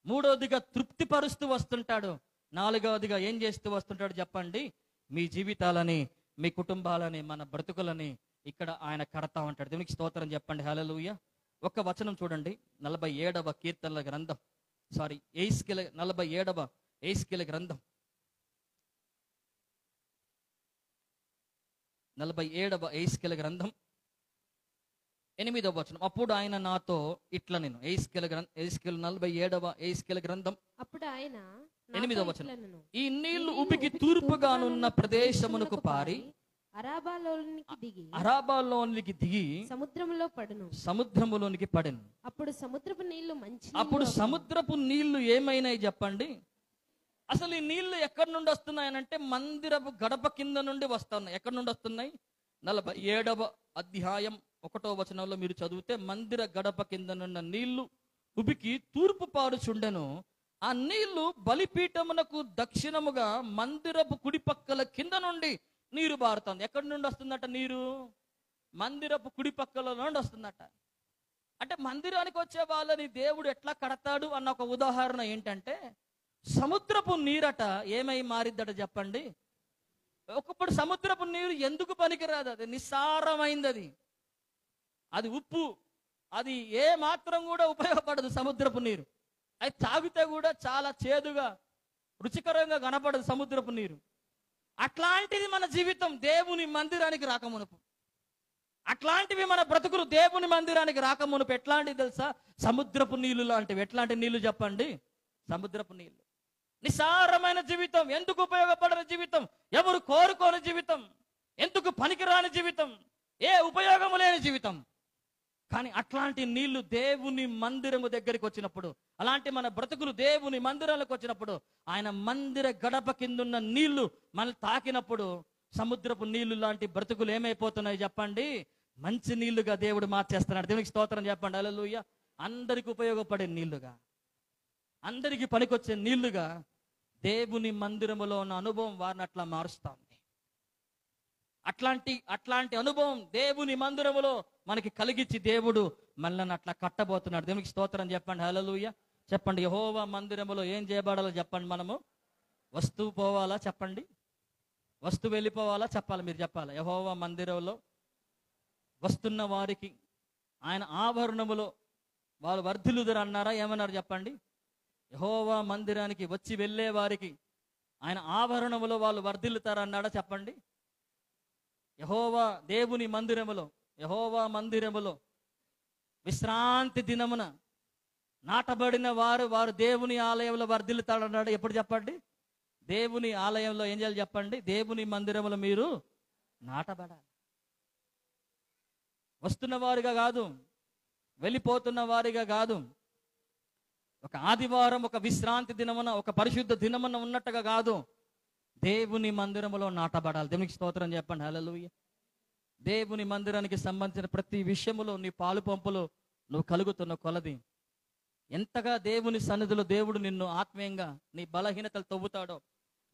మూడవదిగా తృప్తిపరుస్తూ వస్తుంటాడు. నాలుగవదిగా ఏం చేస్తూ వస్తుంటాడు చెప్పండి? మీ జీవితాలని, మీ కుటుంబాలని, మన బ్రతుకులని ఇక్కడ ఆయన కడతా ఉంటాడు. దేవునికి స్తోత్రం చెప్పండి. హల్లెలూయా. ఒక వచనం చూడండి. 47వ కీర్తనల గ్రంథం, 47వ ఏస్కేల గ్రంథం, 47వ ఏస్కేల గ్రంథం 8వ వచనం. అప్పుడు ఆయన నాతో ఇట్లా, నేను ఏస్కేల 47వ ఏస్కేల గ్రంథం అప్పుడు ఆయన 8వ వచనం, ఈ నీళ్లు ఉబికి తూర్పుగానున్న ప్రదేశమునకు పారి అరాబాలోనికి దిగి సముద్రములోనికి పడెను. అప్పుడు సముద్రపు నీళ్లు మంచి, అప్పుడు సముద్రపు నీళ్లు ఏమైనాయి చెప్పండి? అసలు ఈ నీళ్లు ఎక్కడి నుండి వస్తున్నాయనంటే మందిరపు గడప కింద నుండి వస్తున్నాయి. ఎక్కడి నుండి వస్తున్నాయి? 47వ అధ్యాయం 1వ వచనంలో మీరు చదివితే, మందిర గడప కింద నున్న నీళ్లు ఉబికి తూర్పు పారుచుండెను. ఆ నీళ్లు బలిపీఠమునకు దక్షిణముగా మందిరపు కుడి పక్కల కింద నుండి నీరు బారుతుంది. ఎక్కడి నుండి వస్తుందట నీరు? మందిరపు కుడి పక్కల నుండి వస్తుందట. అంటే మందిరానికి వచ్చే వాళ్ళని దేవుడు ఎట్లా కడతాడు అన్న ఒక ఉదాహరణ ఏంటంటే, సముద్రపు నీరట ఏమై మారిద్దట చెప్పండి? ఒకప్పుడు సముద్రపు నీరు ఎందుకు పనికిరాదు? అది నిస్సారమైంది. అది ఉప్పు, అది ఏ మాత్రం కూడా ఉపయోగపడదు సముద్రపు నీరు. అది తాగితే కూడా చాలా చేదుగా, రుచికరంగా కనపడదు సముద్రపు నీరు. అట్లాంటిది మన జీవితం దేవుని మందిరానికి రాకమునుపు. అట్లాంటివి మన బ్రతుకులు దేవుని మందిరానికి రాకమునుపు ఎట్లాంటివి తెలుసా? సముద్రపు నీళ్లు లాంటివి. ఎట్లాంటి నీళ్లు చెప్పండి? సముద్రపు నీళ్లు. నిస్సారమైన జీవితం, ఎందుకు ఉపయోగపడని జీవితం, ఎవరు కోరుకోని జీవితం, ఎందుకు పనికిరాని జీవితం, ఏ ఉపయోగము లేని జీవితం. కానీ అట్లాంటి నీళ్లు దేవుని మందిరము దగ్గరికి వచ్చినప్పుడు, అలాంటి మన బ్రతుకులు దేవుని మందిరాలకు వచ్చినప్పుడు, ఆయన మందిర గడప కిందున్న నీళ్లు మనల్ని తాకినప్పుడు, సముద్రపు నీళ్లు లాంటి బ్రతుకులు ఏమైపోతున్నాయి చెప్పండి? మంచి నీళ్లుగా దేవుడు మార్చేస్తున్నాడు. దేవునికి స్తోత్రం చెప్పండి. హల్లెలూయా. అందరికి ఉపయోగపడే నీళ్లుగా, అందరికి పనికొచ్చే నీళ్లుగా దేవుని మందిరములో ఉన్న అనుభవం వారిని అట్లా మారుస్తా ఉంది. అట్లాంటి అనుభవం దేవుని మందిరములో మనకి కలిగించి దేవుడు మనల్ని అట్లా కట్టబోతున్నాడు. దేవునికి స్తోత్రం చెప్పండి. హల్లెలూయా. చెప్పండి. యెహోవా మందిరములో ఏం చేయబడాలో చెప్పండి. మనము వస్తువు పోవాలా చెప్పండి? వస్తువు వెళ్ళిపోవాలా చెప్పాలి? మీరు చెప్పాలి. యెహోవా మందిరంలో వస్తున్న వారికి ఆయన ఆభరణములో వాళ్ళు వర్ధిల్లుదురు అన్నారా? ఏమన్నారు చెప్పండి? యెహోవా మందిరానికి వచ్చి వెళ్ళే వారికి ఆయన ఆభరణములో వాళ్ళు వర్ధిల్లుతారన్నాడా చెప్పండి? యెహోవా దేవుని మందిరములో, యెహోవా మందిరములో విశ్రాంతి దినమున నాటబడిన వారు వారు దేవుని ఆలయంలో వర్ధిల్లుతాడన్నాడు. ఎప్పుడు చెప్పండి? దేవుని ఆలయంలో ఏం చేయాలి చెప్పండి? దేవుని మందిరంలో మీరు నాటబడాలి. వస్తున్న వారిగా కాదు, వెళ్ళిపోతున్న వారిగా కాదు, ఒక ఆదివారం, ఒక విశ్రాంతి దినమున, ఒక పరిశుద్ధ దినమున ఉన్నట్టుగా కాదు, దేవుని మందిరములో నాటబడాలి. దేవునికి స్తోత్రం చెప్పండి. హల్లెలూయా. దేవుని మందిరానికి సంబంధించిన ప్రతి విషయములో నీ పాలు పంపులు నువ్వు కలుగుతున్న కొలది ఎంతగా దేవుని సన్నిధిలో దేవుడు నిన్ను ఆత్మీయంగా నీ బలహీనతలు తవ్వుతాడో,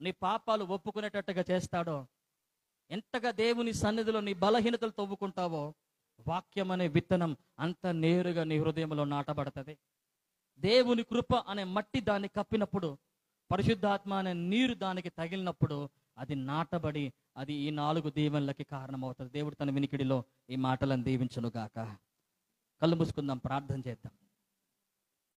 నీ పాపాలు ఒప్పుకునేటట్టుగా చేస్తాడో, ఎంతగా దేవుని సన్నిధిలో నీ బలహీనతలు తవ్వుకుంటావో, వాక్యం అనే విత్తనం అంత నేరుగా నీ హృదయంలో నాటబడుతుంది. దేవుని కృప అనే మట్టి దాన్ని కప్పినప్పుడు, పరిశుద్ధాత్మ అనే నీరు దానికి తగిలినప్పుడు అది నాటబడి అది ఈ 4 దీవెనలకి కారణమవుతుంది. దేవుడు తన వినికిడిలో ఈ మాటలను దీవించును గాక. కళ్ళు మూసుకుందాం, ప్రార్థన చేద్దాం.